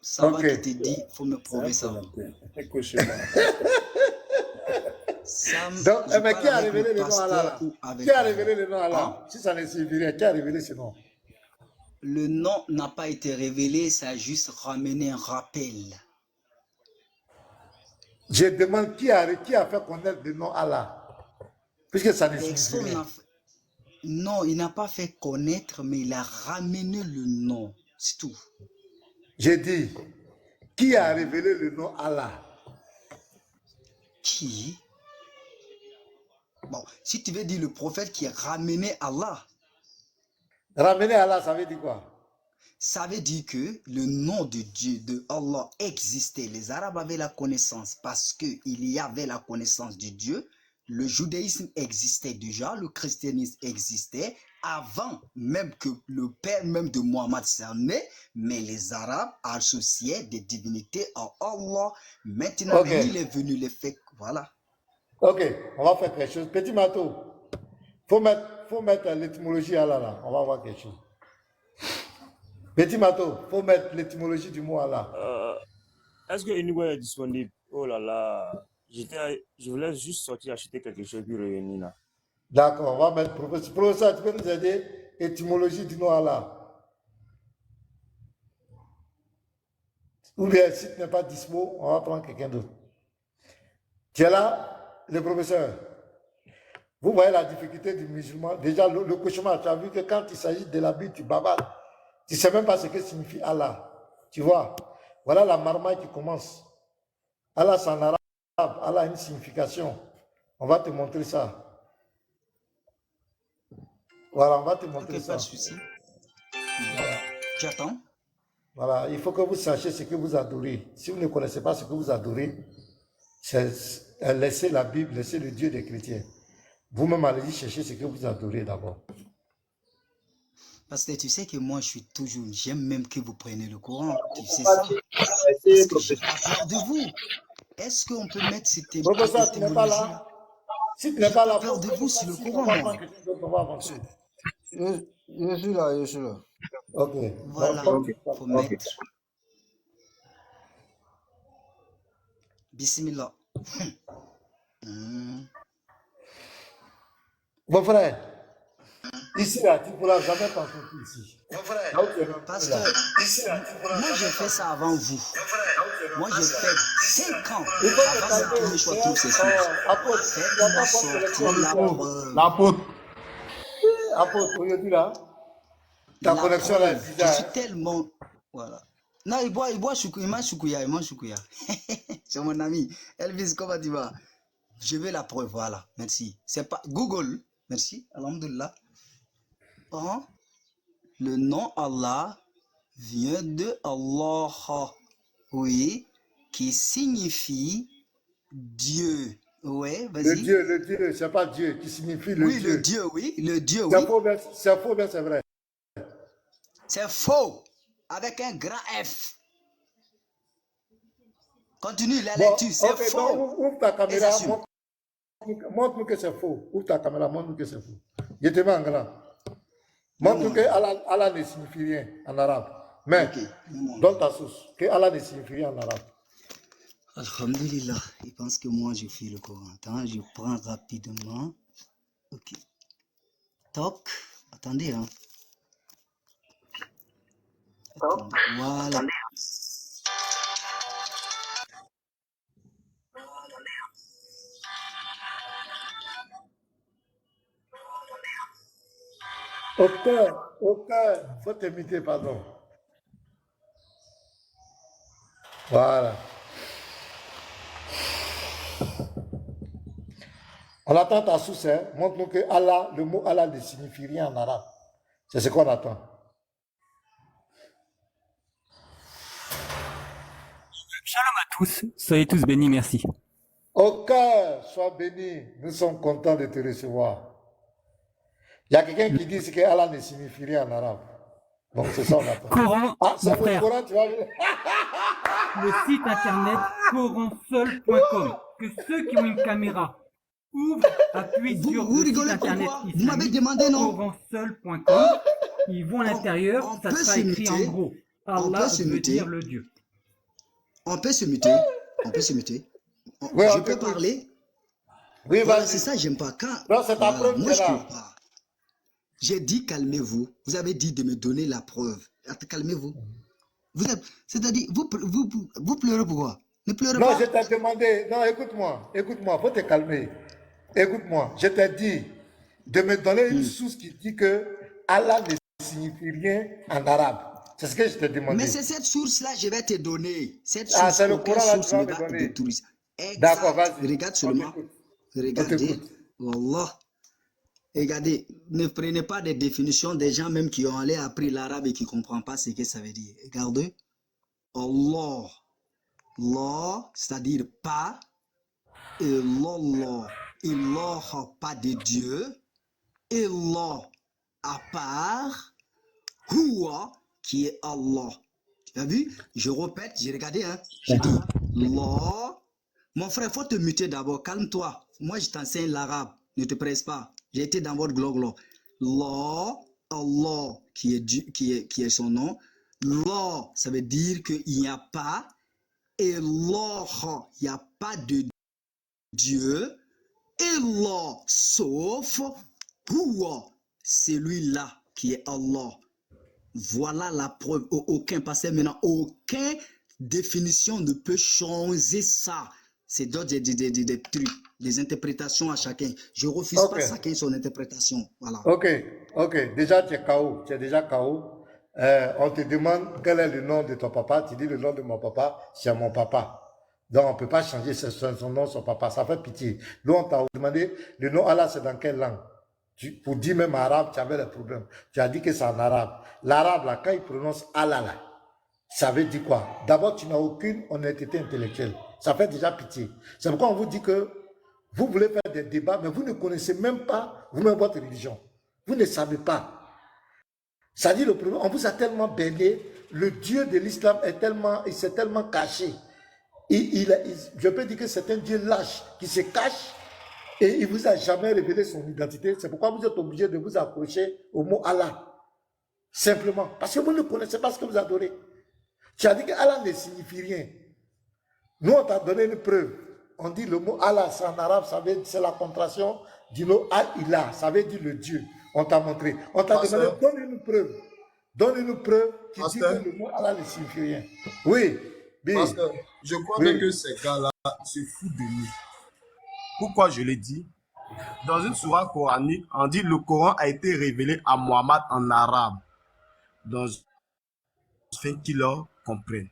Ça va Ok. qui te dit, il faut me prouver ça. Sam, Donc, je mais qui parle a avec le révélé le nom Allah pasteur là? ou avec Qui a Allah. révélé le nom Hein? Allah? Si ça ne signifie rien, qui a révélé ce nom? Le nom n'a pas été révélé, ça a juste ramené un rappel. Je demande qui a fait connaître le nom Allah? Puisque ça ne signifie Personne rien. n'a fait... Non, il n'a pas fait connaître, mais il a ramené le nom. C'est tout. J'ai dit, qui a révélé le nom Allah? Qui? Bon, si tu veux dire le prophète qui a ramené Allah, Ramener Allah, ça veut dire quoi? ça veut dire que le nom de Dieu, de Allah, existait. Les Arabes avaient la connaissance parce qu'il y avait la connaissance de Dieu. Le judaïsme existait déjà, le christianisme existait avant même que le père même de Mohammed soit né, mais les Arabes associaient des divinités à Allah. Maintenant, Ok. il est venu les faits, voilà. Ok, on va faire quelque chose. Petit Mato, faut mettre l'étymologie Allah là. On va voir quelque chose. Petit Mato, faut mettre l'étymologie du mot Allah. Est-ce que Anyway est disponible? Oh là là. Je voulais juste sortir acheter quelque chose puis revenir là. D'accord, on va mettre professeur. Professeur, tu peux nous aider? Étymologie du nom Allah. Ou bien si tu n'es pas dispo, on va prendre quelqu'un d'autre. Tu es là, le professeur. Vous voyez la difficulté du musulman. Déjà, le cauchemar, tu as vu que quand il s'agit de la Bible, tu bavardes. Tu ne sais même pas ce que signifie Allah. Tu vois? Voilà la marmaille qui commence. Allah, c'est en arabe. Allah a une signification. On va te montrer ça. Voilà, on va te montrer Ok, ça. pas de souci. J'attends. Voilà, il faut que vous sachiez ce que vous adorez. Si vous ne connaissez pas ce que vous adorez, laissez la Bible, laissez le Dieu des chrétiens. Vous-même, allez-y chercher ce que vous adorez d'abord. Parce que tu sais que moi, je suis toujours, j'aime même que vous preniez le courant. Tu sais ça? Parce que j'ai pas peur de vous. Est-ce qu'on peut mettre cette Professeur, tu n'es pas étymologie? là? Si tu n'es pas là, J'ai peur de vous sur le courant, moi. on va avancer. Je suis là, je suis là. Ok. Voilà, Donc, faut mettre. Bismillah. Mon frère, ici, là, tu ne pourras jamais t'en sortir ici. Pasteur, moi j'ai fait ça avant vous. Moi j'ai fait 5 ans avant que je trouve ces choses. Faites-moi sortir la preuve. L'apôtre. Apôtre, aujourd'hui là, ta La connexion là est preuve. Je bizarre. suis tellement. Voilà. Non, il mange choukouya. C'est mon ami. Elvis, comment tu vas? Je veux la preuve, voilà. Merci. C'est pas Google. Merci. Alhamdulillah. Hein? Le nom Allah vient de Allah. Oui. Qui signifie Dieu. Ouais, vas-y. Le Dieu, c'est pas Dieu, qui signifie le Oui, Dieu. le Dieu, oui. Le Dieu, C'est oui. faux, bien c'est vrai. C'est faux. Avec un grand F. Continue la lecture, c'est ok, faux. donc ouvre ta caméra, assume. montre-nous que c'est faux. Ouvre ta caméra, montre-nous que c'est faux. Je te mets en grand. Montre-nous que Allah ne signifie rien en arabe. Mais, donne ta source, que Allah ne signifie rien en arabe. Alhamdulillah, il pense que moi je fais le Coran. Attends, je prends rapidement. Ok. Toc. Attendez, hein. Attendez. Voilà. Au cœur, faut t'imiter, pardon. Voilà. On attend ta source, hein. Montre-nous que Allah, le mot Allah ne signifie rien en arabe. C'est ce qu'on attend. Shalom à tous, soyez tous bénis, merci. Au cœur, sois béni, nous sommes contents de te recevoir. Il y a quelqu'un qui dit que Allah ne signifie rien en arabe. Donc c'est ça on attend. Coran, c'est mon le frère. Coran, tu vas voir. Le site internet coranseul.com. Que ceux qui ont une caméra ouvrent, appuient sur Vous le site rigolez internet pourquoi? Vous m'avez demandé, non? coranseul.com. Ils vont à l'intérieur, ça peut sera écrit en s'imiter. gros. Allah se veut muter. dire le Dieu. On peut se muter. On peut se muter. Oui, Je on peux t'écoute. parler. Oui, Voilà, vas-y. c'est ça, j'aime pas. Quand, Non, c'est ta voilà, preuve qui moi, est je peux là. pas. J'ai dit, calmez-vous. Vous avez dit de me donner la preuve. Calmez-vous. C'est-à-dire, vous pleurez pourquoi? Ne pleurez Non, je pas. t'ai demandé, non, écoute-moi, faut te calmer. Écoute-moi, je t'ai dit de me donner une source qui dit que Allah ne signifie rien en arabe. C'est ce que je t'ai Mais demandé. c'est cette source-là, je vais te donner. Cette Ah, source, c'est le aucune Coran là, tu source vas ne me va donner. détruire. D'accord, Exact. vas-y. Regarde On seulement. t'écoute. On Regardez. t'écoute. Wallah. Regardez, ne prenez pas des définitions des gens même qui ont allé appris l'arabe et qui ne comprennent pas ce que ça veut dire. Regardez. Allah. Allah, c'est-à-dire pas. Et Allah. Allah, pas de Dieu. Allah, à part. Huwa, qui est Allah. Tu as vu? Je répète, j'ai regardé, hein. J'ai dit, Allah. Mon frère, il faut te muter d'abord. Calme-toi. Moi, je t'enseigne l'arabe. Ne te presse pas. J'ai été dans votre gloglo. La, Allah, qui est son nom. La, ça veut dire qu'il n'y a pas. Et Allah, il n'y a pas de Dieu. Et Allah, sauf Huwa, celui-là qui est Allah. Voilà la preuve. Aucun passé maintenant, aucune définition ne peut changer ça. C'est d'autres des trucs, des interprétations à chacun. Je refuse Ok. pas chacun son interprétation. Voilà. Ok. Déjà, tu es KO. Tu es déjà KO. On te demande quel est le nom de ton papa. Tu dis le nom de mon papa, c'est mon papa. Donc, on ne peut pas changer son nom, son papa. Ça fait pitié. Nous, on t'a demandé le nom Allah, c'est dans quelle langue? Pour dire même arabe, tu avais le problème. Tu as dit que c'est en arabe. L'arabe, là, quand il prononce Allah, là, ça veut dire quoi? D'abord, tu n'as aucune honnêteté intellectuelle. Ça fait déjà pitié. C'est pourquoi on vous dit que vous voulez faire des débats, mais vous ne connaissez même pas vous-même votre religion. Vous ne savez pas. Ça dit le problème, on vous a tellement baigné, le Dieu de l'islam il s'est tellement caché. Je peux dire que c'est un Dieu lâche qui se cache et il ne vous a jamais révélé son identité. C'est pourquoi vous êtes obligé de vous accrocher au mot Allah. Simplement. Parce que vous ne connaissez pas ce que vous adorez. Tu as dit que Allah ne signifie rien. Nous, on t'a donné une preuve. On dit le mot Allah, c'est en arabe, c'est la contraction du mot Al-Ilah, ça veut dire le Dieu. On t'a montré. On t'a demandé, donne une preuve. Donne une preuve qui dit que le mot Allah ne signifie rien. Oui. Parce que je crois bien que ces gars-là se foutent de nous. Pourquoi je l'ai dit? Dans une sourate coranique, on dit le Coran a été révélé à Mohammed en arabe. Afin qu'ils le comprennent.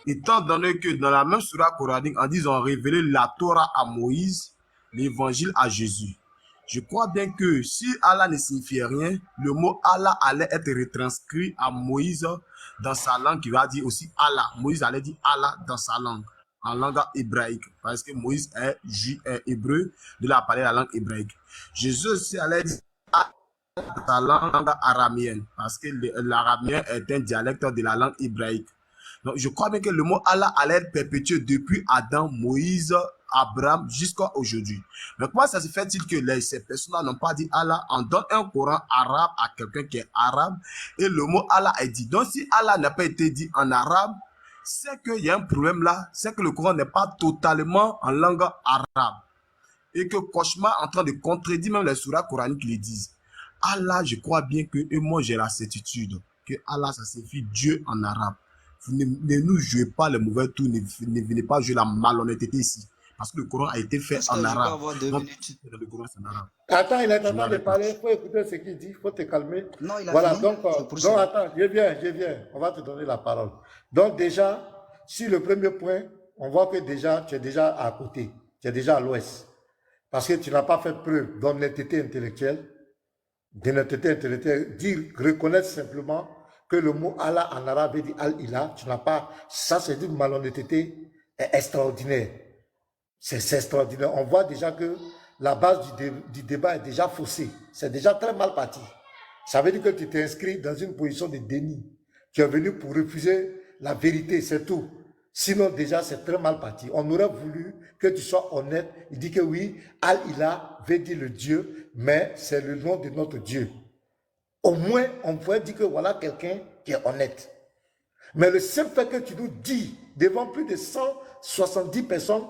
Étant donné que dans la même sourate coranique, on dit qu'ils ont révélé la Torah à Moïse, l'évangile à Jésus. Je crois bien que si Allah ne signifiait rien, le mot Allah allait être retranscrit à Moïse dans sa langue, qui va dire aussi Allah. Moïse allait dire Allah dans sa langue, en langue hébraïque, parce que Moïse est hébreu, de la parler la langue hébraïque. Jésus aussi allait dire Allah dans sa langue araméenne, parce que l'araméen est un dialecte de la langue hébraïque. Donc, je crois bien que le mot Allah allait être perpétué depuis Adam, Moïse, Abraham jusqu'à aujourd'hui. Mais comment ça se fait-il que ces personnes-là n'ont pas dit Allah? On donne un Coran arabe à quelqu'un qui est arabe et le mot Allah est dit. Donc, si Allah n'a pas été dit en arabe, c'est qu'il y a un problème là, c'est que le Coran n'est pas totalement en langue arabe. Et que Cauchemar est en train de contredire même les sourates coraniques qui le disent. Allah, je crois bien que, et moi j'ai la certitude, que Allah, ça signifie Dieu en arabe. Ne nous jouez pas les mauvais tours, ne venez pas jouer la malhonnêteté ici. Parce que le Coran a été fait en arabe. Donc, le Coran, c'est en arabe. Attends, il est en train de parler, il faut écouter ce qu'il dit, il faut te calmer. Non, il a voilà, fini. donc attends, je viens, on va te donner la parole. Donc déjà, sur le premier point, on voit que déjà, tu es déjà à côté, tu es déjà à l'ouest. Parce que tu n'as pas fait preuve d'honnêteté intellectuelle, dire, reconnaître simplement que le mot Allah en arabe dit Al-Ilah, tu n'as pas, ça c'est une malhonnêteté extraordinaire. C'est extraordinaire. On voit déjà que la base du débat est déjà faussée. C'est déjà très mal parti. Ça veut dire que tu t'es inscrit dans une position de déni. Tu es venu pour refuser la vérité, c'est tout. Sinon, déjà, c'est très mal parti. On aurait voulu que tu sois honnête. Il dit que oui, Al-Ilah veut dire le Dieu, mais c'est le nom de notre Dieu. Au moins, on pourrait dire que voilà quelqu'un qui est honnête. Mais le simple fait que tu nous dis devant plus de 170 personnes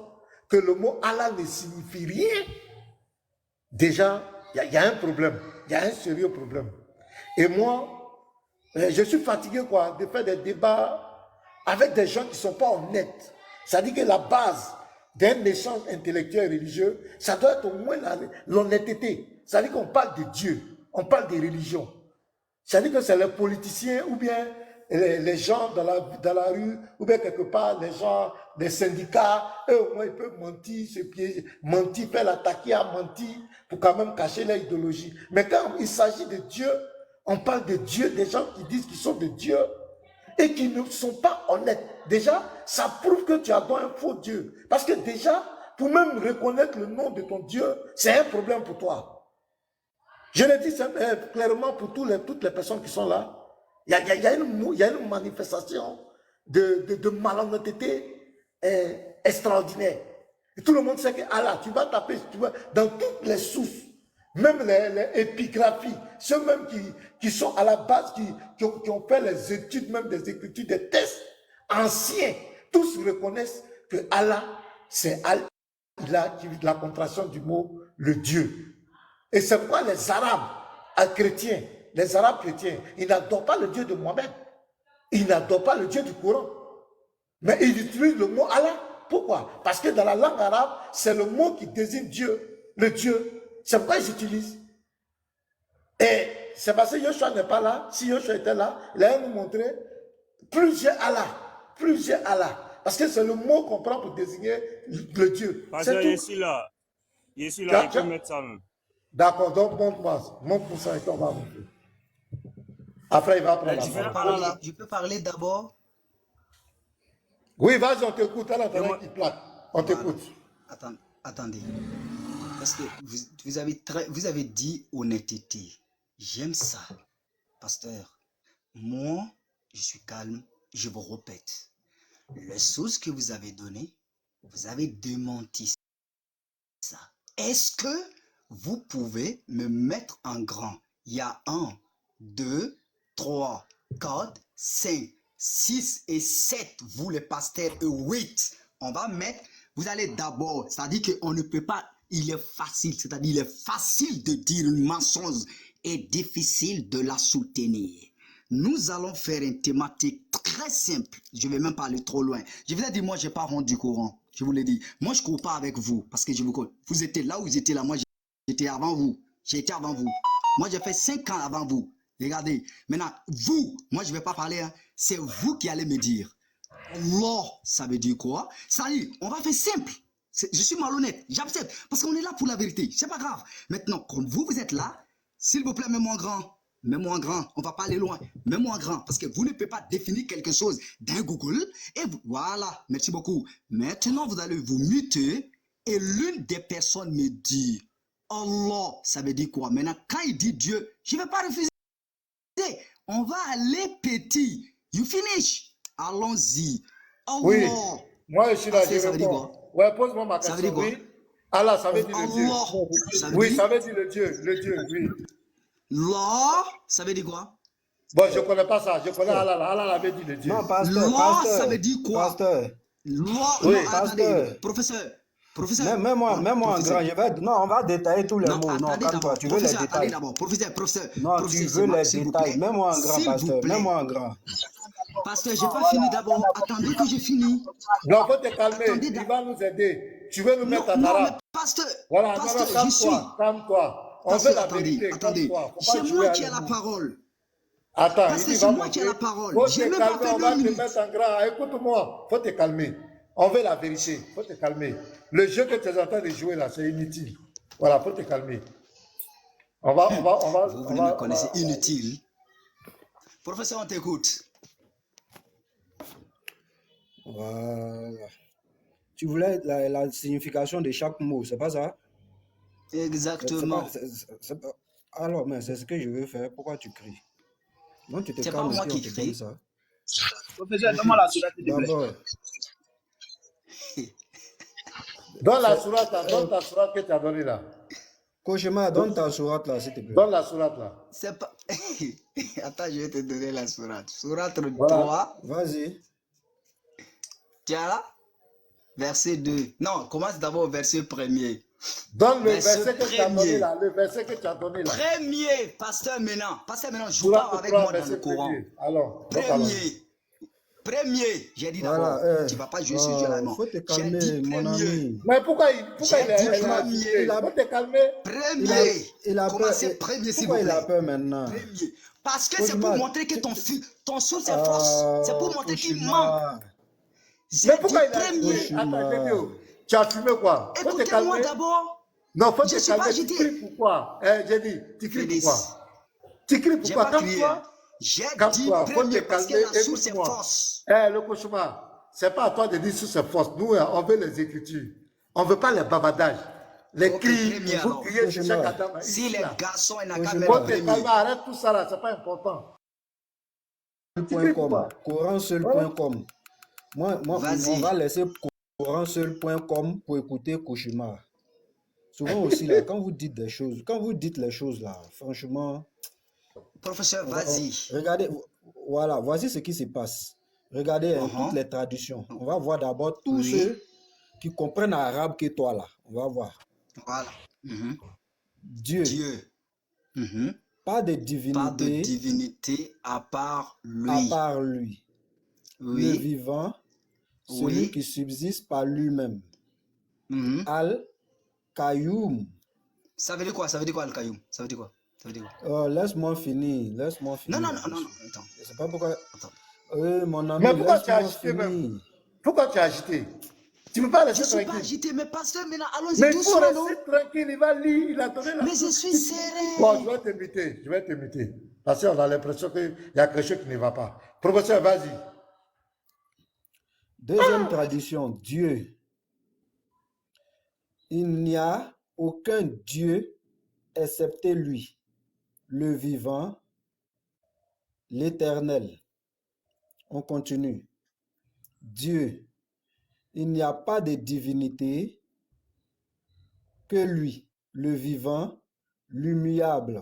que le mot Allah ne signifie rien, déjà, il y a un problème. Il y a un sérieux problème. Et moi, je suis fatigué de faire des débats avec des gens qui ne sont pas honnêtes. C'est-à-dire que la base d'un échange intellectuel et religieux, ça doit être au moins l'honnêteté. C'est-à-dire qu'on parle de Dieu, on parle des religions. C'est-à-dire que c'est les politiciens ou bien les gens dans la rue, ou bien quelque part, les gens des syndicats, eux au moins ils peuvent mentir, se piéger, mentir, faire l'attaquer à mentir pour quand même cacher leur idéologie. Mais quand il s'agit de Dieu, on parle de Dieu, des gens qui disent qu'ils sont de Dieu et qui ne sont pas honnêtes. Déjà, ça prouve que tu adores un faux Dieu. Parce que déjà, pour même reconnaître le nom de ton Dieu, c'est un problème pour toi. Je le dis clairement pour toutes les personnes qui sont là. Il y a une manifestation de malhonnêteté extraordinaire. Et tout le monde sait que Allah, tu vas taper dans toutes les sources, même les épigraphies, ceux même qui sont à la base, qui ont fait les études, même des écritures, des tests anciens, tous reconnaissent que Allah, c'est Allah, la contraction du mot le Dieu. Et c'est pourquoi les Arabes chrétiens, ils n'adorent pas le Dieu de Mohamed. Ils n'adorent pas le Dieu du Coran. Mais ils utilisent le mot Allah. Pourquoi? Parce que dans la langue arabe, c'est le mot qui désigne Dieu, le Dieu. C'est pourquoi ils utilisent. Et c'est parce que Yoshua n'est pas là. Si Yoshua était là, il allait nous montrer plusieurs Allah. Parce que c'est le mot qu'on prend pour désigner le Dieu. Pasteur, je suis là, il peut mettre ça. D'accord, donc montre-moi ça et on va montrer. Après, il va prendre la parole. Je peux parler d'abord? Oui, vas-y, on t'écoute. À l'intérieur qui plaque. On t'écoute. Attendez. Parce que vous avez dit honnêteté. J'aime ça. Pasteur, moi, je suis calme. Je vous répète. Les sources que vous avez données, vous avez démenti ça. Est-ce que vous pouvez me mettre en grand? Il y a 1, 2, 3, 4, 5, 6 et 7. Vous les pasteurs et 8. On va mettre, vous allez d'abord, c'est-à-dire qu'on ne peut pas, il est facile, c'est-à-dire il est facile de dire une mensonge et difficile de la soutenir. Nous allons faire une thématique très simple. Je ne vais même pas aller trop loin. Je vous ai dit, moi, je n'ai pas rendu courant. Je vous l'ai dit. Moi, je ne cours pas avec vous parce que je vous connais. Vous étiez là ou vous étiez là. Moi, j'étais avant vous. J'ai été avant vous. Moi, j'ai fait 5 ans avant vous. Regardez. Maintenant, vous, moi, je ne vais pas parler. Hein. C'est vous qui allez me dire. Allah, ça veut dire quoi? Ça dit, on va faire simple. Je suis malhonnête. J'accepte. Parce qu'on est là pour la vérité. C'est pas grave. Maintenant, comme vous êtes là, s'il vous plaît, mets-moi en grand. Mets-moi en grand, on ne va pas aller loin. Mets-moi en grand, parce que vous ne pouvez pas définir quelque chose d'un Google. Et voilà, merci beaucoup. Maintenant, vous allez vous muter et l'une des personnes me dit, Allah, ça veut dire quoi? Maintenant, quand il dit Dieu, je ne vais pas refuser. On va aller petit. You finish. Allons-y. Allah. Oui, moi je suis là, je ça veut dire quoi? Ouais, pose-moi ma question. Ça veut dire quoi? Oui. Allah, ça veut dire le Dieu. Ça veut Oui, dire... ça veut dire le Dieu, oui. Allah, ça veut dire quoi? Bon, je ne connais pas ça. Je connais Allah. Allah avait dit le Dieu. Non, pasteur. Allah, ça veut dire quoi? Pasteur. Allah, Oui, non, attendez, pasteur. Professeur. Mets-moi en grand. Non, on va détailler tous les Non, mots. Non, attendez calme-toi. d'abord. Tu veux les Professeur, attendez détails. d'abord. Professeur. Non, tu Professeur, veux les s'il vous détails. plaît. Mets-moi en grand, S'il vous pasteur. plaît. Mets-moi en grand. Pasteur, j'ai pas fini d'abord. Attendez que j'ai fini. Non, faut te calmer. Attendez, Il va nous aider. Tu veux nous mettre en non, arabe. mais pasteur, Voilà, pasteur, non, je suis. calme-toi. On Pasteur, veut la attendez, vérité. attendez. Calme-toi. C'est moi qui ai la parole. Attends, Parce que il c'est va moi qui ai la montrer. parole. Faut J'ai te même pas calmer, fait on va 2 te minutes. mettre en grand. Écoute-moi, faut te calmer. On veut la vérité. Faut te calmer. Le jeu que tu es en train de jouer là, c'est inutile. Voilà, faut te calmer. Vous me connaissez inutile. Professeur, on t'écoute. Voilà. Tu voulais la signification de chaque mot, c'est pas ça? Exactement. Alors, mais c'est ce que je veux faire. Pourquoi tu cries? Non, tu te C'est calmes pas moi et puis qui on te donne crie. ça. Professeur, donne-moi la sourate, s'il te plaît. D'abord, Donne la sourate que tu as donnée là. Cauchemar, donne ta sourate là, s'il te plaît. Donne la sourate là. C'est pas... Attends, je vais te donner la sourate. Sourate Voilà. 3, Vas-y. tiens là, verset 2. Non, commence d'abord au verset 1er. Donne le Verset verset que tu as donné premier. là. Le verset que tu as donné là. Premier, pasteur maintenant. Pasteur maintenant, joue Sourate pas avec 3, moi dans le verset Coran. 1er. Alors, donc alors. Premier, j'ai dit d'abord, Voilà. tu vas pas jouer ce jeu-là, non. Faut te J'ai calmer, dit mon premier. ami. Mais pourquoi il J'ai est dit agité? premier. Il faut te calmer. Premier. Il a peur. Commencez premier, s'il vous Pourquoi il a plaît. peur maintenant? Premier. Parce que c'est Cauchemar, pour montrer que ton source est fausse. C'est pour montrer qu'il ment. Cauchemar. J'ai Mais dit pourquoi il a premier. agité? Attends, Gédio. Tu as fumé quoi? Faut te Écoutez-moi calmer. d'abord. Non, faut Je te suis pas calmer. Tu agité. cries pourquoi? J'ai dit, tu cries Félix. pourquoi? Tu cries J'ai pourquoi? pas crié. Calme-toi. J'ai dit Calme-toi. Faut te premier parce que calmer. la source est Écoute-moi. fausse. Le cauchemar, c'est pas à toi de dire sur c'est force. Nous, on veut les écritures. On veut pas les bavardages. Les Ok, cris, premier vous alors. criez sur chaque Adam. Si les garçons, ils n'ont qu'à Cauchemar. mettre Faut te premier. calmer. Arrête tout ça là. C'est pas important. Tu cries pourquoi? Coranseul.com. Moi, Vas-y. on va laisser coranseul.com pour écouter Cauchemar. Souvent aussi, là, quand vous dites les choses, là, franchement, Professeur, vas-y. regardez, voilà, voici ce qui se passe. Regardez toutes Uh-huh. les traductions. On va voir d'abord tous Oui. ceux qui comprennent arabe que toi, là. On va voir. Voilà. Mhm. Dieu, Dieu. Mhm. pas de Pas de divinité divinité à part à lui. part lui. Le Oui. vivant, celui Oui. qui subsiste par lui-même. Mhm. Al-Qayyum. Ça veut dire quoi? Ça veut dire quoi, Al-Qayyum? Ça veut dire quoi? Ça veut dire quoi? Laisse-moi finir. Non, non, non, non, non. Attends. Je sais pas pourquoi. Attends. Mon ami, Mais pourquoi tu as laisse-moi agité même? finir. Pourquoi tu as agité? Tu ne peux pas Je laisser suis pas tranquille. agité, mais pasteur, maintenant, allons-y Mais il faut doucement, non? rester tranquille. Il va lire. Il a donné la. Mais je suis Bon, je serré. vais t'imiter. Je vais t'imiter. Parce qu'on a l'impression qu'il y a quelque chose qui ne va pas. Professeur, vas-y. Deuxième tradition, Dieu. Il n'y a aucun Dieu excepté lui, le vivant, l'éternel. On continue. Dieu. Il n'y a pas de divinité que lui, le vivant, l'immuable.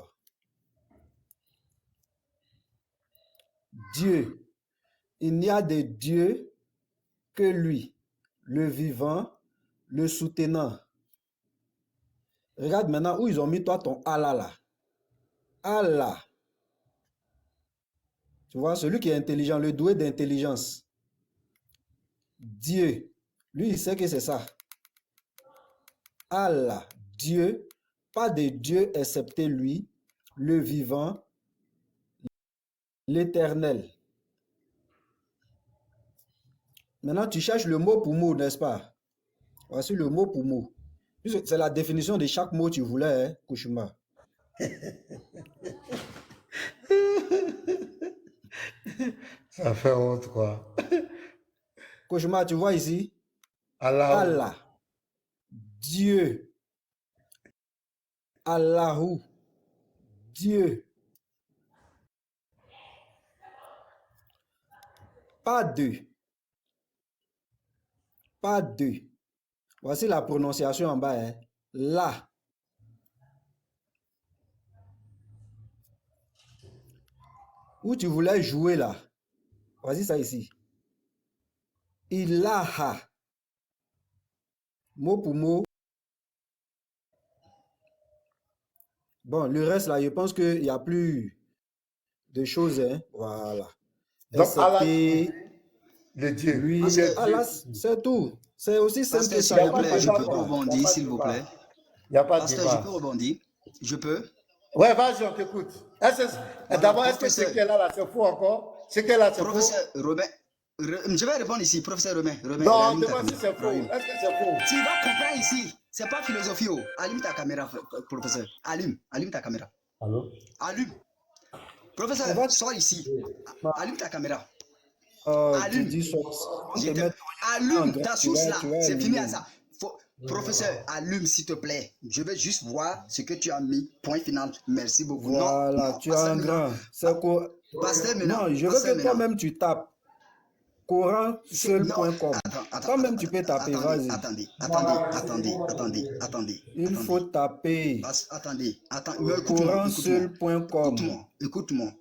Dieu. Il n'y a de Dieu que lui, le vivant, le soutenant. Regarde maintenant où ils ont mis toi ton Allah là. Allah. Tu vois, celui qui est intelligent, le doué d'intelligence. Dieu. Lui, il sait que c'est ça. Allah. Dieu. Pas de Dieu excepté lui, le vivant, l'éternel. Maintenant, tu cherches le mot pour mot, n'est-ce pas? Voici le mot pour mot. C'est la définition de chaque mot que tu voulais, hein, Kouchouma. Ça fait honte, quoi. Kouchouma, tu vois ici? Allah. Allah. Dieu. Allahu. Dieu. Pas deux. Pas deux. Voici la prononciation en bas. Hein. La. Où tu voulais jouer là. Voici ça ici. Ilaha. Mot pour mot. Bon, le reste là, je pense qu'il n'y a plus de choses. Hein. Voilà. Donc, Allah, Excepté le Dieu. lui. Ou bien Allah, Dieu. c'est tout. C'est aussi simple Pasteur, que s'il ça. Il n'y vous a pas plaît, de je peux débat. rebondir, s'il vous plaît. Il n'y a pas de Pasteur, je débat. peux rebondir. Je peux. Ouais, vas-y, on t'écoute. D'abord, est-ce que ce professeur. qu'elle a là, c'est faux encore? Ce qu'elle a, c'est faux? Professeur Romain. Je vais répondre ici, professeur Romain. Non, allume ta demande si c'est faux. caméra. Est-ce que c'est faux? Tu vas comprendre ici. C'est pas philosophie. Oh. Allume ta caméra, professeur. Allume ta caméra. Allô? Allume. Professeur, On va- sois ici. Allume ta caméra. Tu Allume. dis ça. On Je te te- met- Allume Ah, ta tu source vas- là. tu vas C'est fini à allumer. ça. Professeur, allume s'il te plaît. Je veux juste voir ce que tu as mis. Point final. Merci beaucoup. Voilà, non, tu as pasteur un Mélan. grand. C'est quoi? Pasteur Mélan, Non, je veux pasteur que Mélan. toi-même tu tapes. Coranseul.com. Toi-même, tu peux taper, vas-y. Attendez. Il faut taper. Attendez. Coranseul.com. Écoute-moi.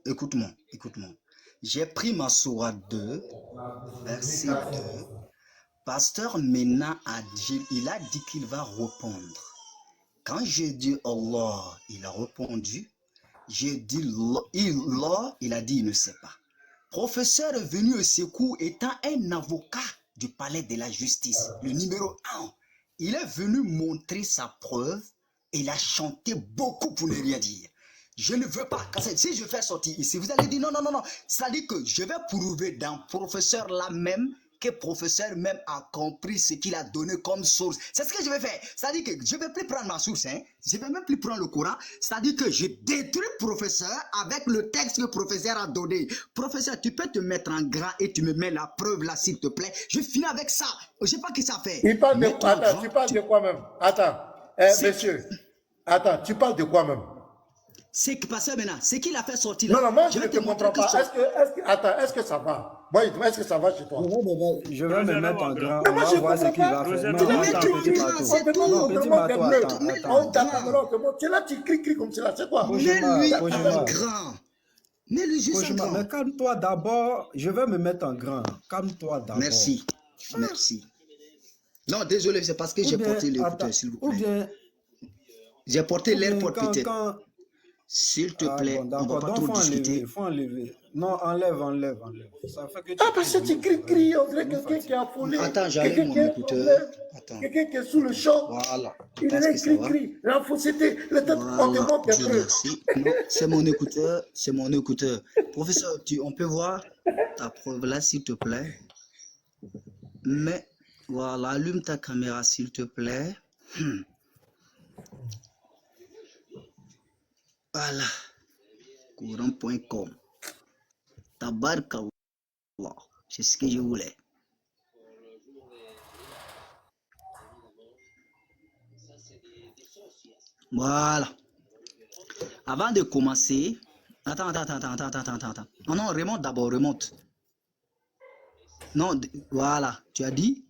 J'ai pris ma sourate 2, verset 2. Pasteur Mena il a dit qu'il va répondre. Quand j'ai dit Allah, il a répondu. J'ai dit Allah, il a dit il ne sait pas. Professeur est venu au secours étant un avocat du palais de la justice, le numéro 1. Il est venu montrer sa preuve et il a chanté beaucoup pour ne rien dire. Je ne veux pas, si je fais sortir ici, vous allez dire non. C'est-à-dire que je vais prouver d'un professeur là même que professeur même a compris ce qu'il a donné comme source. C'est ce que je vais faire. C'est-à-dire que je ne vais plus prendre ma source. Je ne vais même plus prendre le Coran. C'est-à-dire que je détruis le professeur avec le texte que le professeur a donné. Professeur, tu peux te mettre en grand et tu me mets la preuve là, s'il te plaît. Je finis avec ça. Je ne sais pas ce que ça fait. Il parle de quoi? Attends, tu parles de quoi même? Attends, monsieur. Attends, tu parles de quoi même? C'est que pasteur maintenant, c'est qu'il a fait sortir là. Non, moi je ne te comprends pas. Est-ce que ça va? Bon, est-ce que ça va chez toi? Je vais me mettre en grand. Mais moi je ne voir ce qu'il va comprends faire. pas. Tu es là, tu cries comme cela, c'est quoi? Mets-lui en grand. Mets-lui juste en grand. Mais calme-toi d'abord. Je vais me mettre en grand. Calme-toi d'abord. Merci. Non, désolé, c'est parce que j'ai porté l'écouteur, s'il vous plaît. Ou bien... J'ai porté l'airport peut-être. S'il te plaît, on ne va pas trop discuter. Il faut enlever. Non, enlève. Ça fait que parce que tu cries, on dirait quelqu'un qui est affolé. Attends, j'enlève mon écouteur. Quelqu'un qui est sous le choc. Voilà. Il est crie. La fausseté, le tête, on te montre un peu. Merci. Non, c'est mon écouteur. Professeur, on peut voir ta preuve là, s'il te plaît. Mais, voilà, allume ta caméra, s'il te plaît. Voilà. Courant.com. Tabarkallah. C'est ce que je voulais. Voilà. Avant de commencer. Attends. Non, remonte d'abord, remonte. Non, voilà. Tu as dit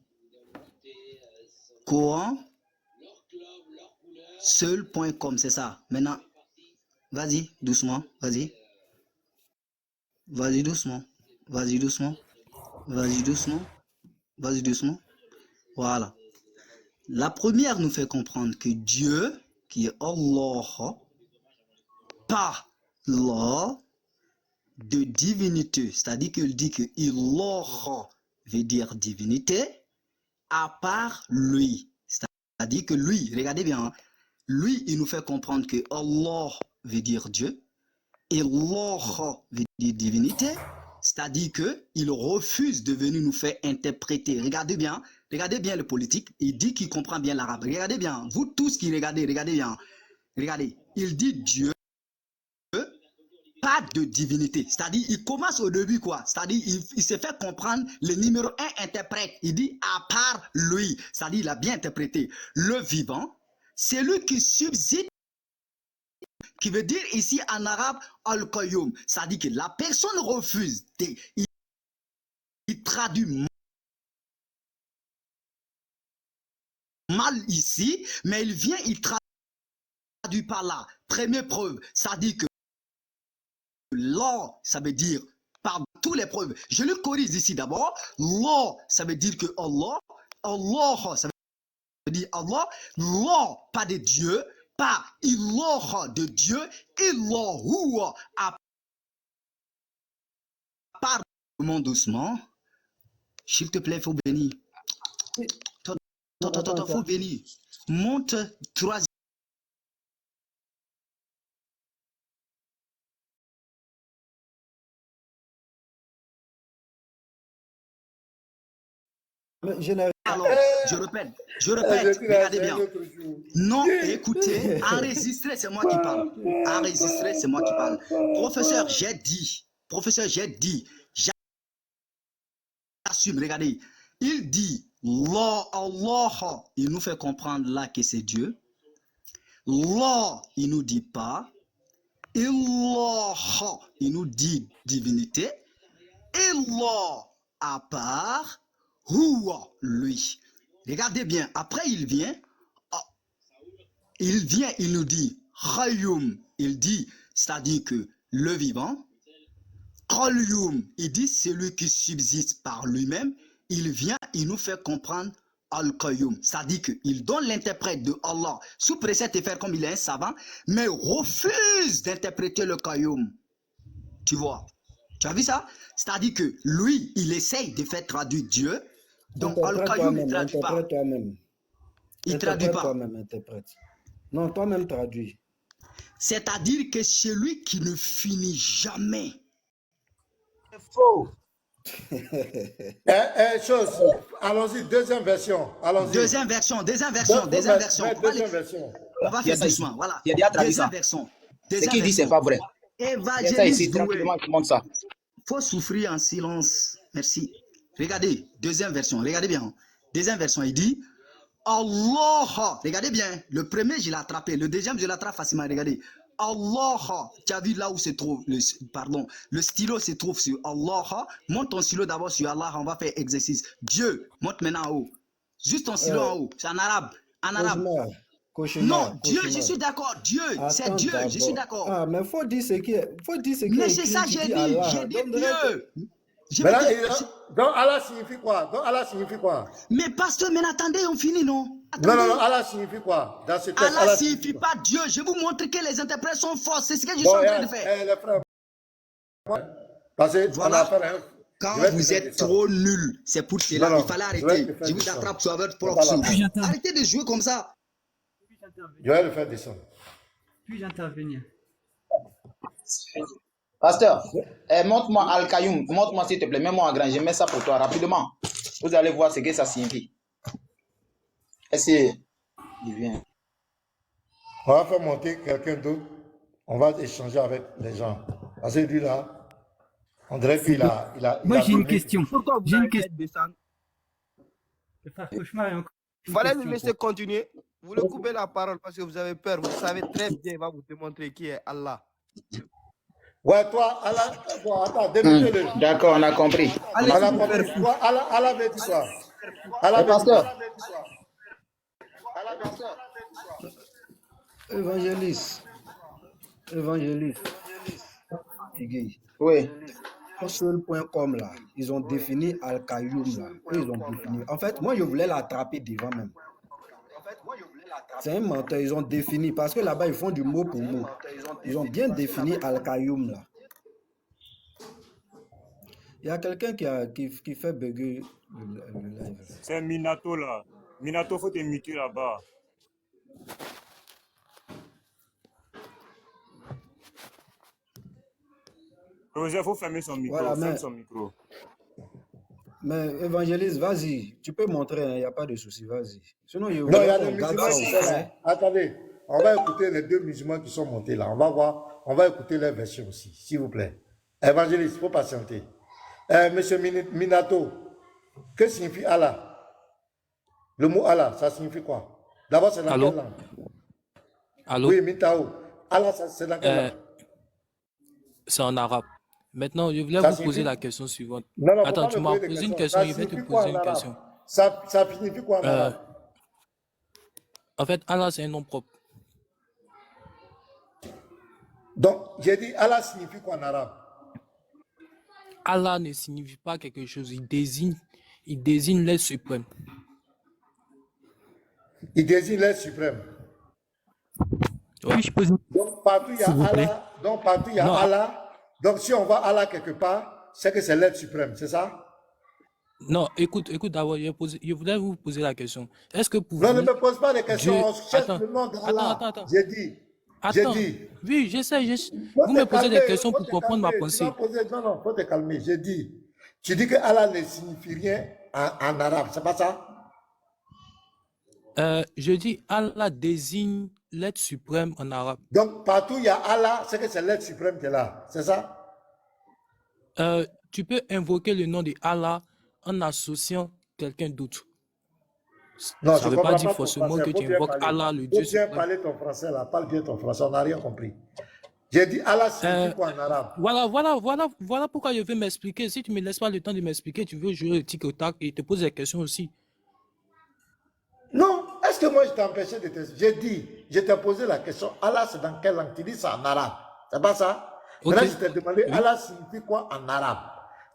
Coranseul.com, c'est ça. Maintenant. Vas-y, doucement, vas-y. Vas-y doucement. Voilà. La première nous fait comprendre que Dieu, qui est Allah, parle de divinité. C'est-à-dire qu'il dit que Allah veut dire divinité, à part lui. C'est-à-dire que lui, regardez bien, lui, il nous fait comprendre que Allah veut dire Dieu et Allah veut dire divinité, c'est-à-dire qu'il refuse de venir nous faire interpréter. Regardez bien le politique, il dit qu'il comprend bien l'arabe. Regardez bien, vous tous qui regardez bien. Regardez, il dit Dieu, pas de divinité. C'est-à-dire, il commence au début quoi? C'est-à-dire, il se fait comprendre le numéro 1 interprète. Il dit à part lui. C'est-à-dire, il a bien interprété. Le vivant, c'est lui qui subsiste, qui veut dire ici en arabe al-qayyum. C'est-à-dire que la personne refuse. Il traduit mal ici, mais il vient, il traduit par là. Première preuve, ça dit que Allah, ça veut dire par toutes les preuves. Je le corrige ici d'abord. Allah, ça veut dire que Allah, ça veut dire Allah, Allah, pas de Dieu, pas Illah de Dieu, Illahu, à part doucement. S'il te plaît, faut bénir. Faut bénir. Monte 3. Alors, je répète, regardez bien. Non, écoutez, enregistrez, c'est moi qui parle. Enregistrez, c'est moi qui parle. Professeur, j'ai dit, j'assume, regardez. Il dit, Allah, il nous fait comprendre là que c'est Dieu. Allah, il nous dit pas. Allah, il nous dit divinité. Allah, à part Huwa, lui. Regardez bien, après il vient, il nous dit Khayyum, il dit, c'est-à-dire que le vivant, Qayyum, il dit celui qui subsiste par lui-même, il vient, il nous fait comprendre Al-Qayyum, c'est-à-dire qu'il donne l'interprète de Allah sous précepte de faire comme il est un savant, mais refuse d'interpréter le Qayyum. Tu vois? Tu as vu ça? C'est-à-dire que lui, il essaye de faire traduire Dieu, donc Al-Qayyum ne traduit pas. Interprète toi-même. Il ne traduit pas. Toi-même, interprète. Non, toi-même traduis. C'est-à-dire que celui qui ne finit jamais. C'est faux. Chose. Allons-y, deuxième version. Allons-y. Deuxième version. Deuxième version. On va faire doucement, voilà. Il a déjà traduit Deuxième ça. version. Ce qu'il dit, c'est pas vrai. C'est ça ici, Évangéliste doué. tranquillement, tu montres ça. Faut souffrir en silence. Merci. Regardez, deuxième version. Regardez bien. Deuxième version, il dit Allah. Regardez bien. Le premier, je l'ai attrapé. Le deuxième, je l'attrape facilement. Regardez. Allah. Tu as vu là où se trouve le stylo se trouve sur Allah. Monte ton stylo d'abord sur Allah. On va faire exercice. Dieu, monte maintenant en haut. Juste ton stylo en haut. C'est en arabe. En arabe. Non, Dieu, je suis d'accord. Dieu, c'est Dieu, je suis d'accord. Ah, mais faut dire ce qui est. Mais c'est ça j'ai dit. J'ai dit Dieu. Donc Allah signifie quoi? Mais pasteur, mais attendez, on finit, non? Attendez. Non, Allah signifie quoi? Dans ce texte, Allah signifie pas Dieu. Je vous montre que les interprètes sont forts. C'est ce que je suis en train de faire. Les frères, parce que voilà. Quand vous êtes trop nul, c'est pour cela. Il fallait arrêter. Je vous attrape sur votre propre souffle. Arrêtez de jouer comme ça. Je vais le faire descendre. Puis-je intervenir? Pasteur, montre-moi Al-Qayyum. Montre-moi s'il te plaît. Mets-moi en grand. Je mets ça pour toi rapidement. Vous allez voir ce que ça signifie. Essayez. Il vient. On va faire monter quelqu'un d'autre. On va échanger avec les gens. Parce que lui là, on dirait qu'il a. Moi j'ai une question. J'ai une question. Le frère Cauchemar est encore. Il fallait le laisser continuer. Vous le coupez la parole parce que vous avez peur. Vous savez très bien, il va vous démontrer qui est Allah. Ouais, toi, Allah, bon, attends, démontez-le. D'accord, on a compris. Allah veut dire quoi? Allah pasteur. Évangéliste. Oui. Seul.com là, ils ont défini Al-Qayyum là. Ils ont défini. En fait, moi je voulais l'attraper devant même. C'est un menteur, ils ont défini, parce que là-bas ils font du mot pour mot. Ils ont bien défini Al-Qayyum là. Il y a quelqu'un qui fait bugger le live. C'est Minato là. Minato, faut te muter là-bas. Joseph, faut fermer son micro. Voilà, ferme son micro. Mais évangéliste, vas-y, tu peux montrer, il n'y a pas de souci, vas-y. Sinon, non, il y a des musulmans qui sont là. Attendez, on va écouter les deux musulmans qui sont montés là. On va voir, on va écouter leur version aussi, s'il vous plaît. Évangéliste, il faut patienter. Monsieur Minato, que signifie Allah? Le mot Allah, ça signifie quoi? D'abord, c'est dans quelle langue? Allô? Oui, Mitao. Allah, c'est dans quelle langue? C'est en arabe. Maintenant, je voulais Ça vous poser signifie- la question suivante. Non, non, Attends, faut pas tu me m'as poser des posé une questions. question, Ça je vais te signifie quoi poser en une arabe? question. Ça signifie quoi en arabe? En fait, Allah, c'est un nom propre. Donc, j'ai dit Allah signifie quoi en arabe? Allah ne signifie pas quelque chose, il désigne l'être suprême. Il désigne l'être suprême. Puis-je poser Donc, partout il y a S'il vous plaît. Allah. Donc, partout il y a Non. Allah. Donc, si on voit Allah quelque part, c'est que c'est l'être suprême, c'est ça? Non, écoute d'abord, je voulais vous poser la question. Est-ce que pour Non, ne vous, me pose pas des questions. Dieu- On cherche Attends, le nom d'Allah. attends. J'ai dit. Attends, J'ai dit. oui, j'essaie, Faut vous te me posez des calmer, questions faut pour te comprendre ma calmer. pensée. Non, faut te calmer. J'ai dit. Tu dis que Allah ne signifie rien en arabe, c'est pas ça? Je dis Allah désigne l'être suprême en arabe. Donc, partout il y a Allah, c'est que c'est l'être suprême qui est là, c'est ça? Tu peux invoquer le nom de Allah en associant quelqu'un d'autre. Non, Ça je ne veut comprends pas dire ton forcément français. que Faut tu bien invoques parler. Allah, le Faut Dieu bien suprême. parler ton français là, parle bien ton français, on n'a rien compris. J'ai dit Allah signifie quoi en arabe? Voilà pourquoi je veux m'expliquer. Si tu me laisses pas le temps de m'expliquer, tu veux jouer le tic au tac et te poser des questions aussi. Non, est-ce que moi je t'ai empêché de te... J'ai dit, je t'ai posé la question, Allah c'est dans quelle langue? Tu dis c'est en arabe. C'est pas ça? Ok. Maintenant je t'ai demandé, Oui. Allah signifie quoi en arabe?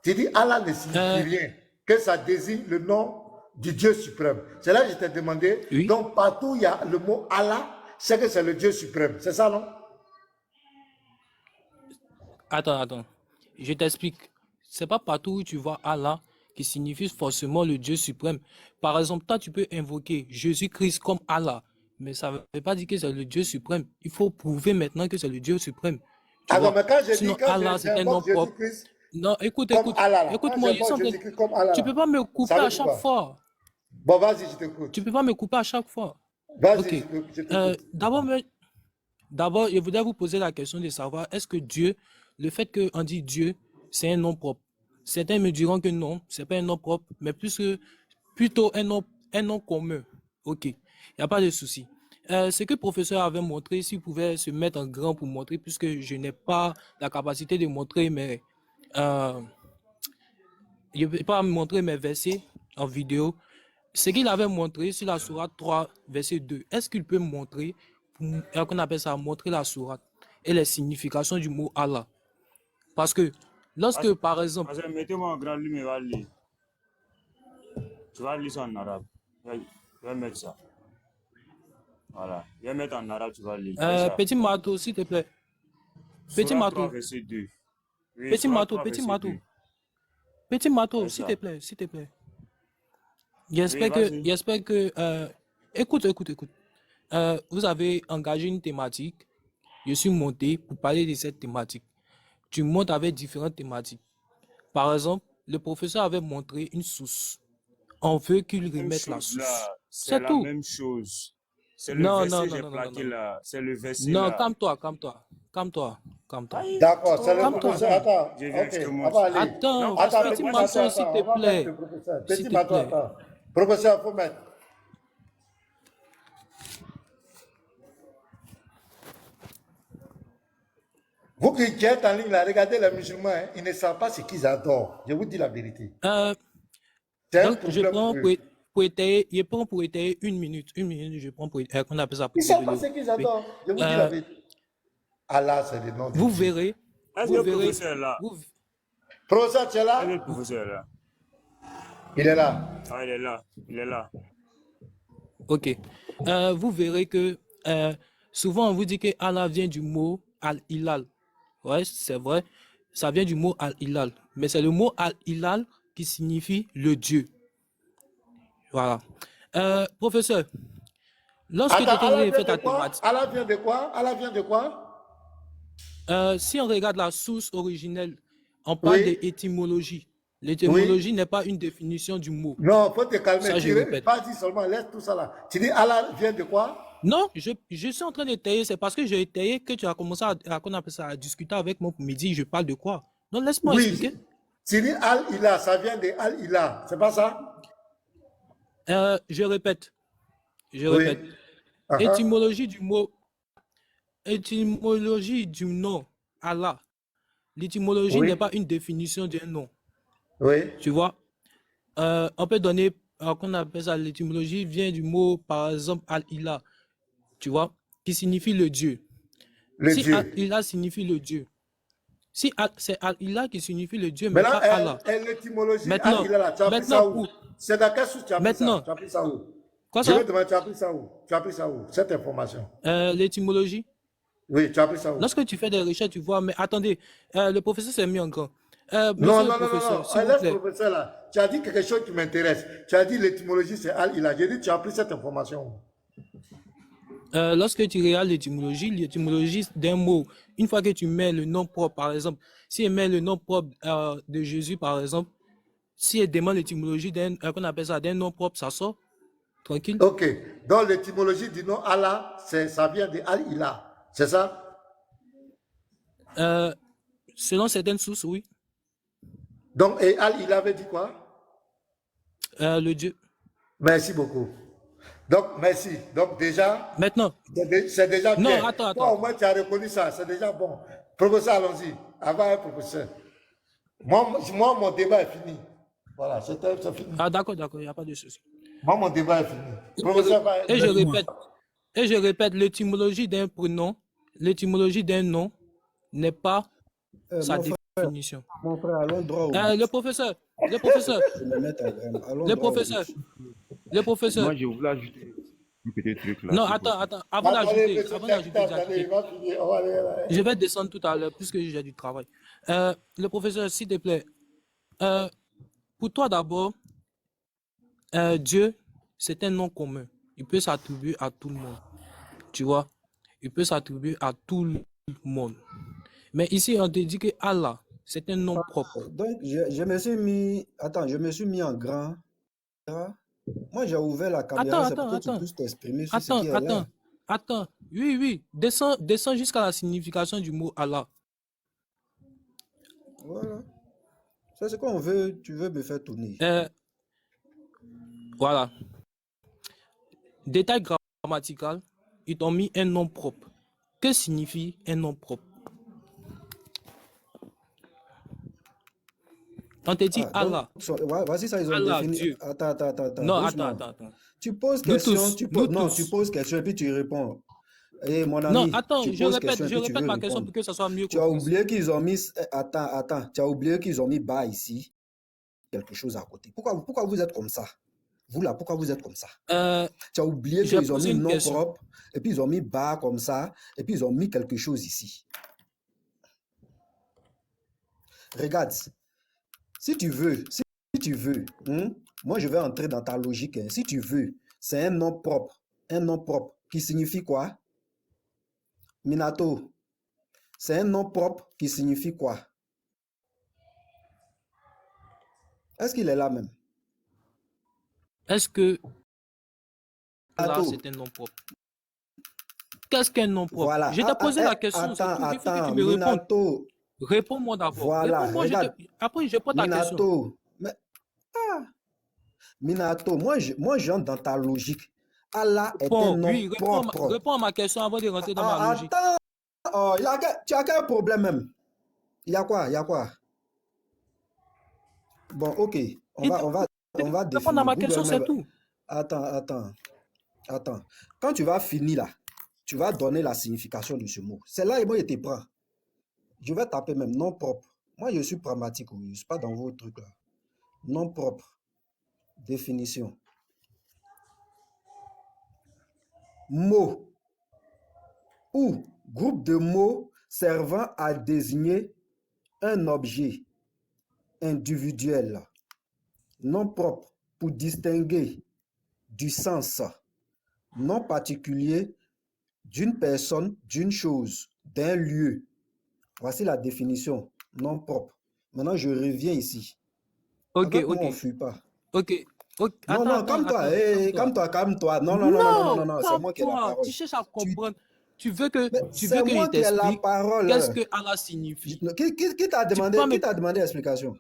Tu dis Allah ne signifie rien, que ça désigne le nom du Dieu suprême. C'est là que je t'ai demandé, Oui. donc partout où il y a le mot Allah, c'est que c'est le Dieu suprême. C'est ça, non? Attends. Je t'explique. C'est pas partout où tu vois Allah qui signifie forcément le Dieu suprême. Par exemple, toi, tu peux invoquer Jésus-Christ comme Allah, mais ça ne veut pas dire que c'est le Dieu suprême. Il faut prouver maintenant que c'est le Dieu suprême. Tu Alors, vois? mais quand j'ai dit, Sinon, quand Allah, c'est un nom j'invoque propre. Jésus-Christ Non, écoute, comme Allah, là, quand écoute-moi. j'invoque Jésus-Christ comme Allah, Tu là, peux pas me couper ça veut à dire chaque quoi? fois. Bon, vas-y, je t'écoute. Tu peux pas me couper à chaque fois. Vas-y, Ok. je t'écoute. D'abord, je voudrais vous poser la question de savoir, est-ce que Dieu, le fait qu'on dit Dieu, c'est un nom propre? Certains me diront que non, c'est pas un nom propre, mais plutôt un nom commun. Ok, il n'y a pas de souci. Ce que le professeur avait montré, s'il pouvait se mettre en grand pour montrer, puisque je n'ai pas la capacité de montrer, mais je ne peux pas montrer mes versets en vidéo. Ce qu'il avait montré sur la sourate 3, verset 2, est-ce qu'il peut montrer, qu'on appelle ça, montrer la sourate et les significations du mot Allah? Parce que lorsque, par exemple, Mettez-moi en grand, lui, mais va lire. Tu vas lire ça en arabe. Je vais mettre ça. Voilà. Je vais mettre en arabe, tu vas lire. petit Mato, s'il te plaît. Petit Sourate 3, Mato. verset 2. Oui, Petit Sourate Mato, 3, petit verset Mato. 2. Petit Mato, C'est s'il ça. te plaît, s'il te plaît. Oui, J'espère vas-y. que, écoute. Vous avez engagé une thématique. Je suis monté pour parler de cette thématique. Tu montes avec différentes thématiques. Par exemple, le professeur avait montré une source. On veut qu'il Même remette la chose source. là. C'est C'est la tout. même chose. C'est le Non, verset que j'ai plaqué non. là. C'est le verset Non, là. calme-toi. Aïe, D'accord, c'est le Calme-toi. professeur. Attends, Je viens, je te ok, on montre. va aller. Attends, Non, Attends, parce que petit petit moi, Mato, Mato, s'il attends, te on va mettre plaît. le professeur. S'il Petit te Mato, plaît. attends. Professeur, faut mettre. Vous qui êtes en ligne là, regardez les musulmans, hein, ils ne savent pas ce qu'ils adorent. Je vous dis la vérité. C'est un Donc, je problème prends pour eux. pour étayer une minute, je prends qu'on appelle ça Ils pour ne savent pas développer. ce qu'ils adorent. Je vous dis la vérité. Allah, c'est le nom de Vous Dieu. verrez, Est-ce que vous le verrez, professeur est là? Professeur, tu es Est-ce que là? le professeur est là? Il est là. Ah, il est là. Il est là. ok. Vous verrez que souvent on vous dit que Allah vient du mot Al-Hilal. Ouais, c'est vrai, ça vient du mot Al-Hilal. Mais c'est le mot Al-Hilal qui signifie le Dieu. Voilà. Professeur, lorsque tu Attends, Allah étais vient fait ta de quoi? thématique, Allah vient de quoi? Allah vient de quoi? si on regarde la source originelle, on parle Oui, d'étymologie. oui. L'étymologie n'est pas une définition du mot. Non, faut te calmer. Ça, je répète. Pas dit seulement, laisse tout ça là. Tu dis Allah vient de quoi? Non, je suis en train d'étayer. C'est parce que j'ai étayé que tu as commencé qu'on appelle ça, à discuter avec moi pour me dire je parle de quoi. Non, laisse-moi expliquer. Oui. Tu dis Al-Ilah, ça vient de Al-Ilah. C'est pas ça? Je répète. Oui. Étymologie du mot, étymologie du nom Allah. L'étymologie Oui. n'est pas une définition d'un nom. Oui. Tu vois? On peut donner, qu'on appelle ça, l'étymologie vient du mot, par exemple, Al-Ilah, tu vois, qui signifie le Dieu. Le Si Dieu. Al-Ilah signifie le Dieu, si c'est Al-Ilah qui signifie le Dieu, mais Maintenant, pas Allah. l'étymologie Maintenant, Al-Ilah là, tu as pris ça où? C'est dans quelle source tu as pris ça? Maintenant. Tu as pris ça où? Quoi Je ça? vais te demander, tu as pris ça où? Tu as pris ça où? Cette information. L'étymologie. Oui, tu as pris ça où? Lorsque tu fais des recherches, tu vois, mais attendez, le professeur s'est mis en grand. Non, Monsieur le non, professeur, s'il vous laisse plaît. professeur là. Tu as dit quelque chose qui m'intéresse. Tu as dit l'étymologie c'est Al-Ilah. J'ai dit tu as pris cette information. Lorsque tu regardes l'étymologie d'un mot, une fois que tu mets le nom propre, par exemple, si elle met le nom propre de Jésus, par exemple, si elle demande l'étymologie qu'on appelle ça d'un nom propre, ça sort, tranquille. Ok. Donc l'étymologie du nom Allah, ça vient de Al-Ilah. C'est ça? Selon certaines sources, oui. Donc, et Al-Ilah veut dire quoi? Le Dieu. Merci beaucoup. Donc, merci. Donc, déjà, Maintenant, c'est déjà non, bien. attends, Toi, au attends. moins, tu as reconnu ça. C'est déjà bon. Professeur, allons-y. Avant un professeur. Moi, mon débat est fini. Voilà, c'est fini. Ah, d'accord, il n'y a pas de souci. Moi, mon débat est fini. Professeur, Et je répète, l'étymologie d'un prénom, l'étymologie d'un nom n'est pas sa définition. Mon frère, allons droit au Le professeur, le professeur, Je vais me mettre à graine. Allons le droit au professeur, but. le professeur. Moi, je voulais ajouter un petit truc là. Non, c'est attends, possible. avant attendez, d'ajouter, attendez, il va finir. On va aller. je vais descendre tout à l'heure puisque j'ai du travail. Le professeur, s'il te plaît, pour toi d'abord, Dieu, c'est un nom commun. Il peut s'attribuer à tout le monde. Tu vois? Il peut s'attribuer à tout le monde. Mais ici, on te dit que Allah, c'est un nom propre. Donc, je me suis mis. Attends, je me suis mis en grand. Moi, j'ai ouvert la caméra, c'est pour que tu puisses t'exprimer sur ce qui est là. Attends. Oui. Descends jusqu'à la signification du mot Allah. Voilà. C'est ce qu'on veut. Tu veux me faire tourner. Voilà. Détail grammatical, ils t'ont mis un nom propre. Que signifie un nom propre? On te dit Allah. Voici ça, ils ont Allah, défini. Dieu. Attends. Non, doucement. attends. Tu poses Nous question, tous, tu nous poses, non, tous. tu poses question et puis tu réponds. Et mon ami, Non, attends, tu je poses répète question et puis tu veux ma question répondre. pour que ça soit mieux Tu as compris. oublié qu'ils ont mis. Attends. Tu as oublié qu'ils ont mis bas ici. Quelque chose à côté. Pourquoi vous êtes comme ça? Vous là, pourquoi vous êtes comme ça? Tu as oublié j'ai qu'ils ont posé mis une nom question. propre, et puis ils ont mis bas comme ça, et puis ils ont mis quelque chose ici. Regarde, si tu veux, moi je vais entrer dans ta logique. Si tu veux, c'est un nom propre qui signifie quoi? Minato, c'est un nom propre qui signifie quoi? Est-ce qu'il est là même? Est-ce que Allah, Minato, c'est un nom propre? Qu'est-ce qu'un nom propre? voilà. Je t'ai posé la question, c'est tout. Il faut que tu me répondes. Minato, Réponds-moi d'abord. voilà, Réponds-moi, regarde. après je pose ta question. Minato, Minato, moi j'entre dans ta logique. Allah est un Bon, nom oui, propre. réponds à ma question avant de rentrer dans ma logique. Attends, oh, tu as quel problème même? Il y a quoi? Bon, ok, on va Réponds à définir. ma question, c'est tout. Attends. Quand tu vas finir là, tu vas donner la signification de ce mot. C'est là et moi je te prends. Je vais taper même nom propre. Moi je suis pragmatique, oui. Je ne suis pas dans vos trucs là. Nom propre. Définition. Mot ou groupe de mots servant à désigner un objet individuel. Nom propre pour distinguer du sens. Nom particulier d'une personne, d'une chose, d'un lieu. Voici la définition. Nom propre. Maintenant, je reviens ici. Ok. Moi, on ne fuit pas. Ok. Non, calme-toi. Non, c'est moi qui ai la parole. Tu cherches à comprendre. Tu veux que C'est moi qui ai la parole. qu'est-ce que Allah signifie? Qui t'a demandé l'explication?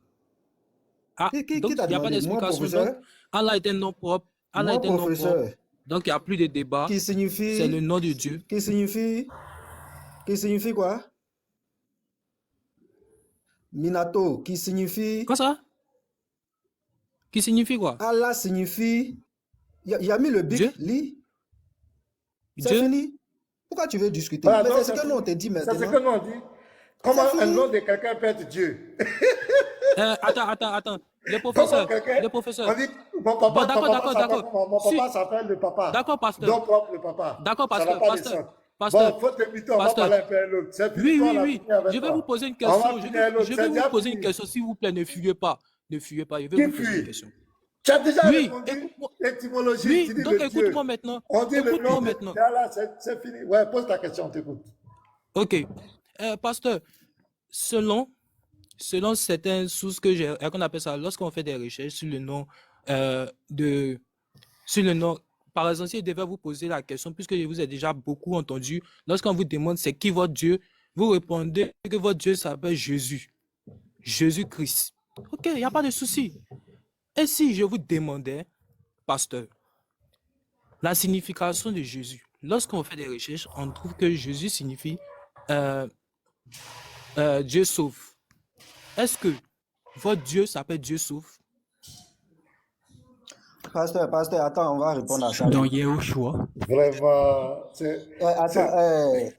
Ah, Qui donc, t'a il n'y a pas demandé? Moi, d'explication. professeur? Donc, Allah est un nom propre. Allah Moi, est un nom professeur. propre. Donc, il n'y a plus de débat. Qui signifie? C'est le nom de Dieu. Qui signifie quoi? Minato, qui signifie? Quoi ça? Qui signifie quoi? Allah signifie. Il y a mis le bic, Dieu? lit. C'est Dieu? fini. Pourquoi tu veux discuter? Voilà, Mais donc, c'est ce que nous on te dit maintenant. C'est ce que nous on dit. Comment un nom de quelqu'un peut être Dieu? Attends. Le professeur. On dit, mon papa, Bon, d'accord. Mon Si. papa s'appelle le papa. D'accord, pasteur. Nom propre le papa. D'accord, Ça n'a pasteur. pas de sens. Pasteur. Bon, faut t'éviter, on va Pasteur. parler un peu à l'autre. C'est fini, toi, on a Oui. fini avec Je vais toi. vous poser une On va question. finir à l'autre. Je C'est vais vous déjà poser une fini. question, s'il vous plaît. Ne fuyez pas. Je vais Qui vous poser une fuit? question. Tu as déjà Oui, répondu écoute-moi. l'étymologie, Oui, tu dis donc le Dieu. écoute-moi maintenant. On dit le nom Écoute-moi de maintenant. là, c'est fini. Ouais, pose ta question, on t'écoute. Ok. Pasteur, selon certaines sources qu'on appelle ça, lorsqu'on fait des recherches sur le nom par exemple, si je devais vous poser la question, puisque je vous ai déjà beaucoup entendu, lorsqu'on vous demande c'est qui votre Dieu, vous répondez que votre Dieu s'appelle Jésus. Jésus-Christ. Ok, il n'y a pas de souci. Et si je vous demandais, pasteur, la signification de Jésus. Lorsqu'on fait des recherches, on trouve que Jésus signifie euh, Dieu sauve. Est-ce que votre Dieu s'appelle Dieu sauve? Pasteur, attends, on va répondre à ça. Dans Yehoshua. Vraiment, Attends,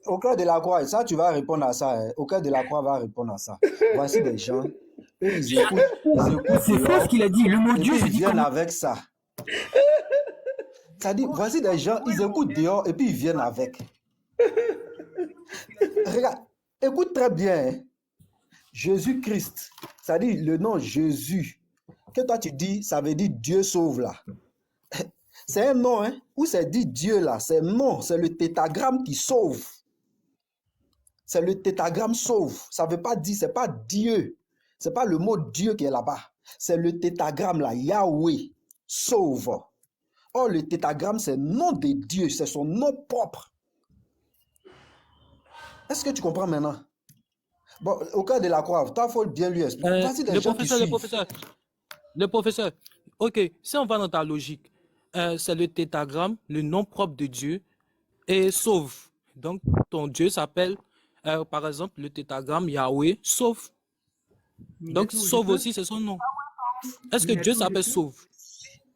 au cœur de la croix, ça, tu vas répondre à ça. Au cœur de la croix, va répondre à ça. Voici des gens, eux, ils écoutent C'est ça ce qu'il a dit. Le mot et Dieu, puis je ils dis viennent comment? avec ça. Ça dit, voici des gens, ils écoutent dehors et puis ils viennent avec. Regarde, écoute très bien. Hein. Jésus-Christ, ça dit le nom Jésus. Que toi tu dis, ça veut dire Dieu sauve là. C'est un nom, hein? Ou c'est dit Dieu là? C'est non, c'est le tétragramme qui sauve. C'est le tétragramme sauve. Ça veut pas dire, c'est pas Dieu. C'est pas le mot Dieu qui est là-bas. C'est le tétragramme là, Yahweh, sauve. Or, le tétragramme, c'est le nom de Dieu, c'est son nom propre. Est-ce que tu comprends maintenant? Bon, au cœur de la croix, toi, il faut bien lui expliquer. Voici des gens qui suivent. Le professeur, ok, si on va dans ta logique, c'est le tétragramme, le nom propre de Dieu, et sauve. Donc, ton Dieu s'appelle, par exemple, le tétragramme Yahweh, sauve. Donc, Minato, sauve je peux? aussi, c'est son nom. Est-ce que Minato, Dieu je s'appelle peux? sauve?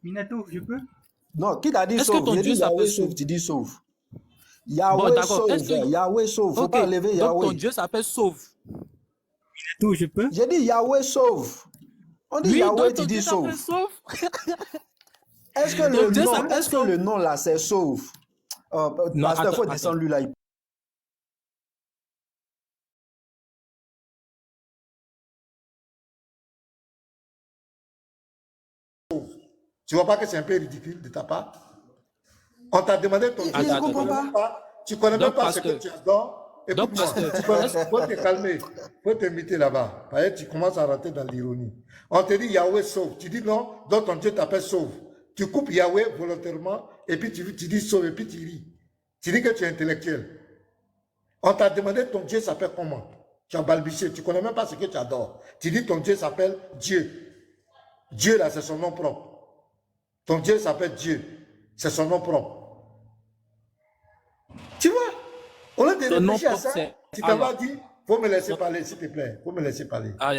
Minato, je peux? Non, qui t'a dit Est-ce que sauve? ton J'ai Dieu dit Yahweh s'appelle sauve, sauve? tu dis sauve. Bon, Yahweh d'accord. Est-ce sauve, que... Yahweh sauve. Faut Ok, pas enlever donc ton Yahweh. Dieu s'appelle sauve. Minato, je peux? J'ai dit Yahweh sauve. On dit Oui, Yahweh, donc tu ton dis Dieu s'appelle sauve. sauve. Est-ce que Ton le Dieu nom, s'appelle est-ce que sauve. le nom là, c'est sauve? Non, Pasteur, faut attends. descendre lui là. tu vois pas que c'est un peu ridicule de ta part? On t'a demandé ton Dieu, Je ne Attends, comprends pas. tu connais même Donc, pas ce que pasteur, tu adores. donc, Écoute-moi, pasteur, faut te calmer, faut t'inviter là-bas. Parce que tu commences à rentrer dans l'ironie. On te dit Yahweh sauve. Tu dis non, donc ton Dieu t'appelle sauve. Tu coupes Yahweh volontairement et puis tu dis sauve et puis tu ris. Tu dis que tu es intellectuel. On t'a demandé ton Dieu s'appelle comment? Tu as balbutié, tu connais même pas ce que tu adores. Tu dis ton Dieu s'appelle Dieu. Dieu là, c'est son nom propre. Ton Dieu s'appelle Dieu. C'est son nom propre. Tu vois, au lieu de ton nom réfléchir à propre, ça, c'est tu t'en vas Allah. dire, faut me laisser parler, s'il te plaît. Faut me laisser parler. Ah,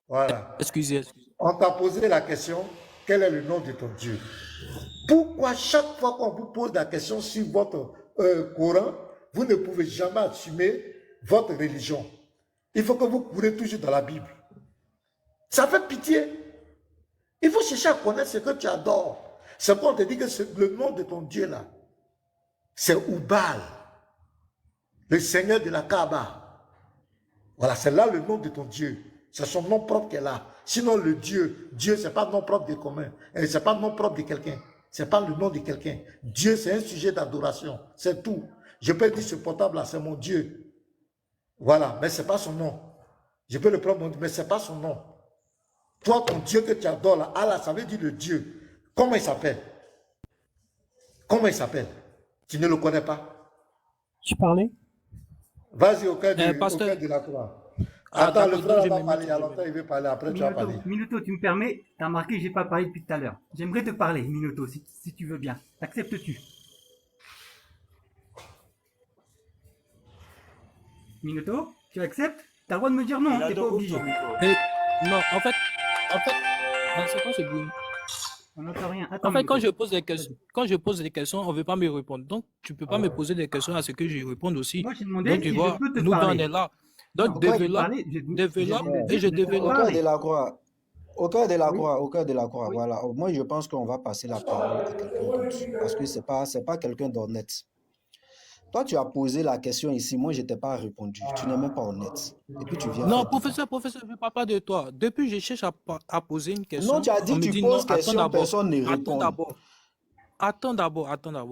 Voilà. excusez. On t'a posé la question, quel est le nom de ton Dieu? Pourquoi chaque fois qu'on vous pose la question sur votre Coran, vous ne pouvez jamais assumer votre religion? Il faut que vous courez toujours dans la Bible. Ça fait pitié. Il faut chercher à connaître ce que tu adores. C'est pourquoi on te dit que le nom de ton Dieu là, c'est Oubal, le Seigneur de la Kaaba. Voilà, c'est là le nom de ton Dieu. C'est son nom propre qu'elle a. Sinon, le Dieu, c'est pas le nom propre de commun. Et c'est pas le nom propre de quelqu'un. C'est pas le nom de quelqu'un. Dieu, c'est un sujet d'adoration. C'est tout. Je peux dire ce portable là, c'est mon Dieu. Voilà, mais c'est pas son nom. Je peux le prendre, mais c'est pas son nom. Toi, ton Dieu que tu adores là, Allah, ça veut dire le Dieu. Comment il s'appelle? Comment il s'appelle? Tu ne le connais pas? Tu parlais? Vas-y au cœur Pasteur. de la croix. Ah, Attends, le d'accord, frère donc je va me parler, il mute, y a je longtemps, me il veut parler, après tu vas parler. Minuto, tu me permets? T'as remarqué, j'ai pas parlé depuis tout à l'heure. J'aimerais te parler, Minuto, si tu veux bien. Acceptes-tu? Minuto, tu acceptes? T'as le droit de me dire non, t'es pas Minato, coupe obligé. ton micro. Non, en fait, c'est quoi ce bruit? On n'entend rien. Attends, En fait, quand Minuto. je pose des questions, on ne veut pas me répondre. Donc, tu peux pas me poser des questions à ce que je réponde aussi. Moi, j'ai demandé Donc, tu si vois, je peux te nous, on parler. est là. Non, Donc, pourquoi tu développe, parlais? J'ai développe demandé et je si je peux te Au développe. cœur parler. de la croix. Au cœur de la Oui, croix, au cœur de la croix, oui. voilà. Moi, je pense qu'on va passer la parole à quelqu'un d'autre. Parce que c'est pas quelqu'un d'honnête. Toi, tu as posé la question ici. Moi, je t'ai pas répondu. Tu n'es même pas honnête. Et puis, tu viens Non, faire débat. professeur, je ne parle pas de toi. Depuis, je cherche à poser une Non, question. tu as dit On me tu dit non, poses attends question, d'abord. personne ne Attends répond. d'abord. Attends d'abord,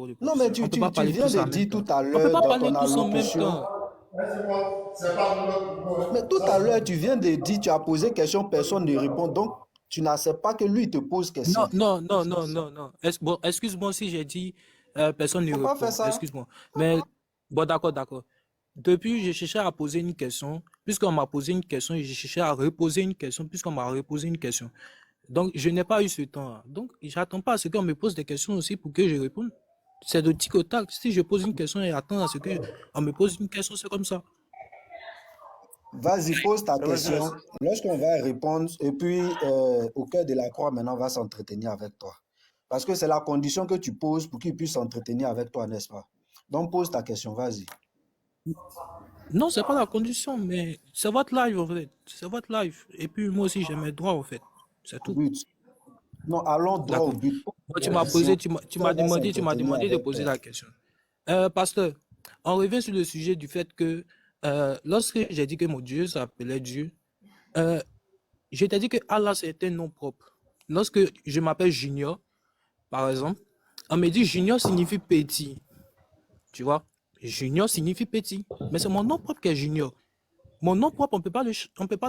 le Non, mais professeur. On ne peut pas tu parler viens tous de en même dire temps. tout à On ne peut l'heure pas dans parler ton tous en même allocution. temps. Mais tout à l'heure, tu viens de dire, tu as posé question, personne ne répond. Donc, tu n'acceptes pas que lui te pose Non, question. non. Bon, excuse-moi si j'ai dit personne ne Faut pas faire répond. ça. Excuse-moi. Mais bon, d'accord. Depuis, j'ai cherché à poser une question. Puisqu'on m'a posé une question, j'ai cherché à reposer une question, puisqu'on m'a reposé une question. Donc, je n'ai pas eu ce temps. Donc, j'attends pas à ce qu'on me pose des questions aussi pour que je réponde. C'est de tic au tac. Si je pose une question et attends à ce qu'on me pose une question, c'est comme ça. Vas-y, pose ta Professeur, question. Lorsqu'on va répondre, et puis au cœur de la croix, maintenant, on va s'entretenir avec toi. Parce que c'est la condition que tu poses pour qu'il puisse s'entretenir avec toi, n'est-ce pas? Donc, pose ta question, vas-y. Non, c'est pas la condition, mais c'est votre live, en fait. C'est votre live. Et puis, moi aussi, j'ai mes droits, en fait. C'est tout. But. Non, allons droit au D'accord. but. Moi, tu m'as Question. posé, tu On m'as va demandé s'entretenir de avec poser toi. la question. Pasteur, on revient sur le sujet du fait que lorsque j'ai dit que mon Dieu s'appelait Dieu, je t'ai dit que Allah c'est un nom propre. Lorsque je m'appelle Junior, par exemple, on me dit Junior signifie petit. Tu vois? Junior signifie petit. Mais c'est mon nom propre qui est Junior. Mon nom propre, on peut pas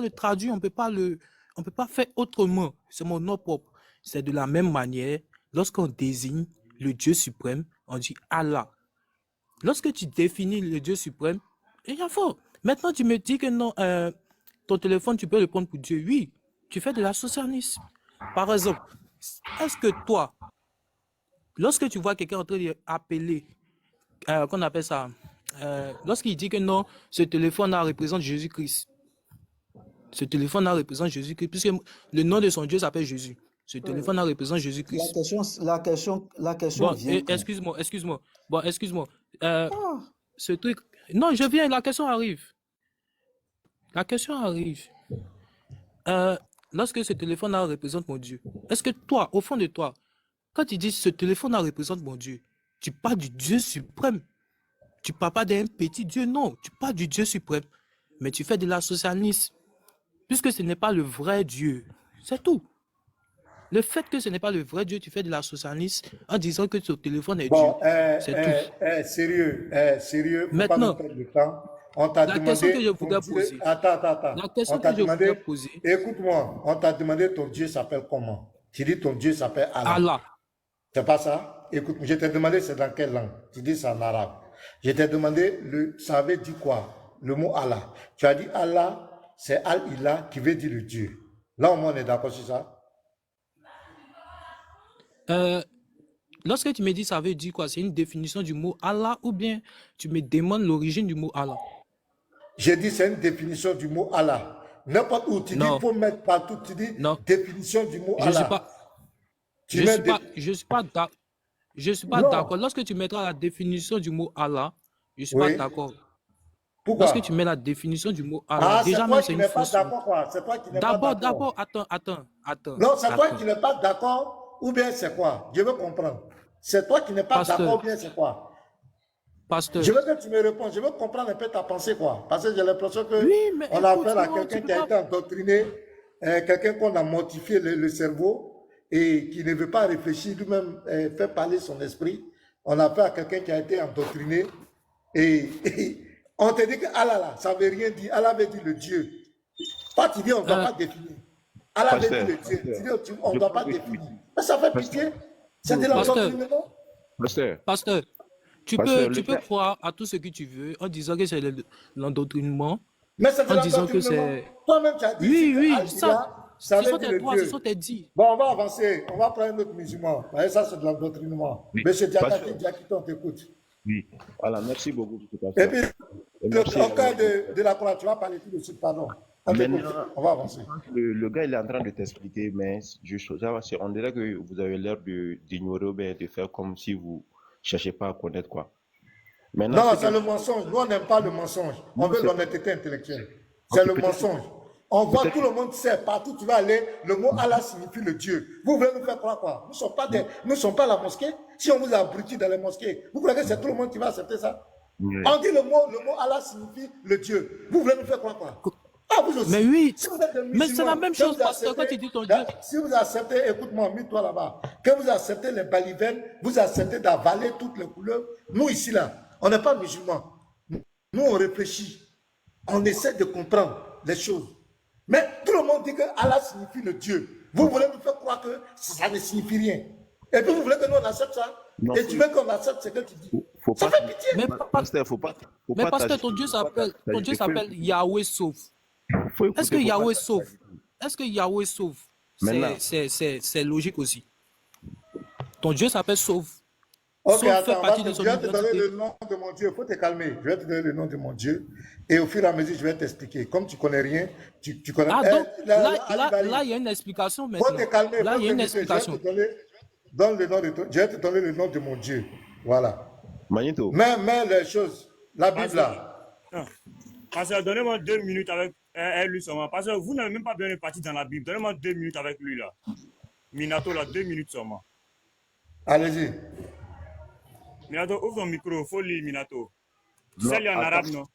le traduire, on peut pas faire autrement. C'est mon nom propre. C'est de la même manière, lorsqu'on désigne le Dieu suprême, on dit Allah. Lorsque tu définis le Dieu suprême, il y a fort. Maintenant, tu me dis que non, ton téléphone, tu peux le prendre pour Dieu. Oui, tu fais de l'associationnisme. Par exemple, est-ce que toi, lorsque tu vois quelqu'un en train d'appeler, qu'on appelle ça, lorsqu'il dit que non, ce téléphone-là représente Jésus-Christ. Ce téléphone-là représente Jésus-Christ, puisque le nom de son Dieu s'appelle Jésus. Ce téléphone-là représente Jésus-Christ. La question Bon, vient quand? excuse-moi. Bon, excuse-moi. Ah, Ce truc. Non, je viens, la question arrive. La question arrive. Lorsque ce téléphone-là représente mon Dieu, est-ce que toi, au fond de toi, quand tu dis ce téléphone-là représente mon Dieu, tu parles du Dieu suprême. Tu parles pas d'un petit Dieu, non. Tu parles du Dieu suprême. Mais tu fais de l'associationnisme. Puisque ce n'est pas le vrai Dieu. C'est tout. Le fait que ce n'est pas le vrai Dieu, tu fais de l'associationnisme en disant que ce téléphone est Bon, Dieu. C'est tout. sérieux, faut pas nous Maintenant, perdre de temps. On t'a la question que demandé je ton voudrais Dieu. poser, Attends. la On question t'a que je voudrais demandé, poser, écoute-moi, on t'a demandé ton Dieu s'appelle comment? Tu dis ton Dieu s'appelle Allah. Allah. C'est pas ça? Écoute, je t'ai demandé c'est dans quelle langue? Tu dis c'est en arabe. Je t'ai demandé, ça avait dit quoi? Le mot Allah. Tu as dit Allah, c'est Al-Ilah qui veut dire le Dieu. Là, au moins, on est d'accord sur ça? Lorsque tu me dis ça veut dire quoi, c'est une définition du mot Allah ou bien tu me demandes l'origine du mot Allah? J'ai dit c'est une définition du mot Allah. N'importe où, tu dis, il faut mettre partout, tu dis Non. définition du mot Je suis Allah. pas, Tu je mets suis pas, je suis pas d'accord. Je suis pas Non. d'accord. Lorsque tu mettras la définition du mot Allah, je suis Oui. pas d'accord. Pourquoi? Lorsque tu mets la définition du mot Allah, Ah, c'est déjà toi même qui c'est une n'es pas fausse. d'accord, quoi. C'est toi qui n'es pas d'accord. D'abord, attends. Non, c'est toi attends. qui n'es pas d'accord, ou bien c'est quoi? Je veux comprendre. C'est toi qui n'es pas Pasteur. d'accord, ou bien c'est quoi? Pasteur. Je veux que tu me répondes. Je veux comprendre un peu ta pensée, quoi. Parce que j'ai l'impression que Oui, mais on a écoute, affaire à non, quelqu'un tu qui a peux été endoctriné, quelqu'un qu'on a mortifié le cerveau et qui ne veut pas réfléchir, lui-même faire parler son esprit. On a affaire à quelqu'un qui a été endoctriné et on te dit que Allah, là, ça ne veut rien dire. Allah veut dire le Dieu. Toi, tu dis on ne doit pas définir. Allah veut dire le Dieu. Tu dis on ne doit pas définir. Mais ça fait pitié. C'est de l'endoctrinement. Pasteur, tu peux croire à tout ce que tu veux en disant que c'est l'endoctrinement. Mais c'est de En disant que l'endoctrinement. c'est. Toi-même, tu as dit Oui, que ça veut sont dire tes le droits, Dieu. ce sont tes dits. Bon, on va avancer. On va prendre un autre musulman. Voyez, ça, c'est de l'endoctrinement. Monsieur Diakité, on t'écoute. Oui, voilà, merci beaucoup. Et puis, au cas de la Croix, tu vas parler tout de suite, pardon. On va avancer. Le gars, il est en train de t'expliquer, mais on dirait que vous avez l'air d'ignorer ou bien de faire comme si vous ne cherchez pas à connaître quoi. Maintenant, non, c'est le mensonge. Nous, on n'aime pas le mensonge. On veut l'honnêteté intellectuelle. C'est le mensonge. On voit tout le monde sait, partout tu vas aller, le mot Allah signifie le Dieu. Vous voulez nous faire croire quoi? Nous ne sommes pas la mosquée. Si on vous a abruti dans les mosquées, vous croyez que c'est tout le monde qui va accepter ça? Oui. On dit le mot Allah signifie le Dieu. Vous voulez nous faire croire quoi? Ah, vous aussi. Mais oui, si vous êtes mais c'est la même chose parce que quand tu dis ton Dieu. Si vous acceptez, écoute-moi, mets-toi là-bas. Quand vous acceptez les balivènes, vous acceptez d'avaler toutes les couleurs. Nous ici là, on n'est pas musulmans. Nous on réfléchit. On essaie de comprendre les choses. Mais tout le monde dit que Allah signifie le Dieu. Vous voulez nous faire croire que ça ne signifie rien. Et puis vous voulez que nous on accepte ça? Non, et tu veux qu'on accepte ce que tu dis? Ça fait pitié. Mais pas pasteur, ton Dieu s'appelle Yahweh sauve. Est-ce que Yahweh sauve? Est-ce que Yahweh sauve? Maintenant, c'est logique aussi. Ton Dieu s'appelle Sauve. Ok, Sauve fait attends, partie de je son vais te donner identité. le nom de mon Dieu. Il faut te calmer. Je vais te donner le nom de mon Dieu. Et au fur et à mesure, je vais t'expliquer. Comme tu connais rien, tu connais. Ah, Eh, donc, Ali Bari, là, il y a une explication faut te maintenant. calmer, Là, faut il y a une t'éviter. Je vais explication. te donner, je vais te donner le nom de mon Dieu. Voilà. Magneto, Mais les choses, la Bible Pasteur, là. non. Pasteur, donnez-moi 2 minutes avec lui seulement. Pasteur, vous n'avez même pas bien parti dans la Bible. Donnez-moi 2 minutes avec lui là. Minato là, 2 minutes seulement. Allez-y. Minato, ouvre ton micro, faut lire Minato. Tu non, sais lire en arabe, attends. non?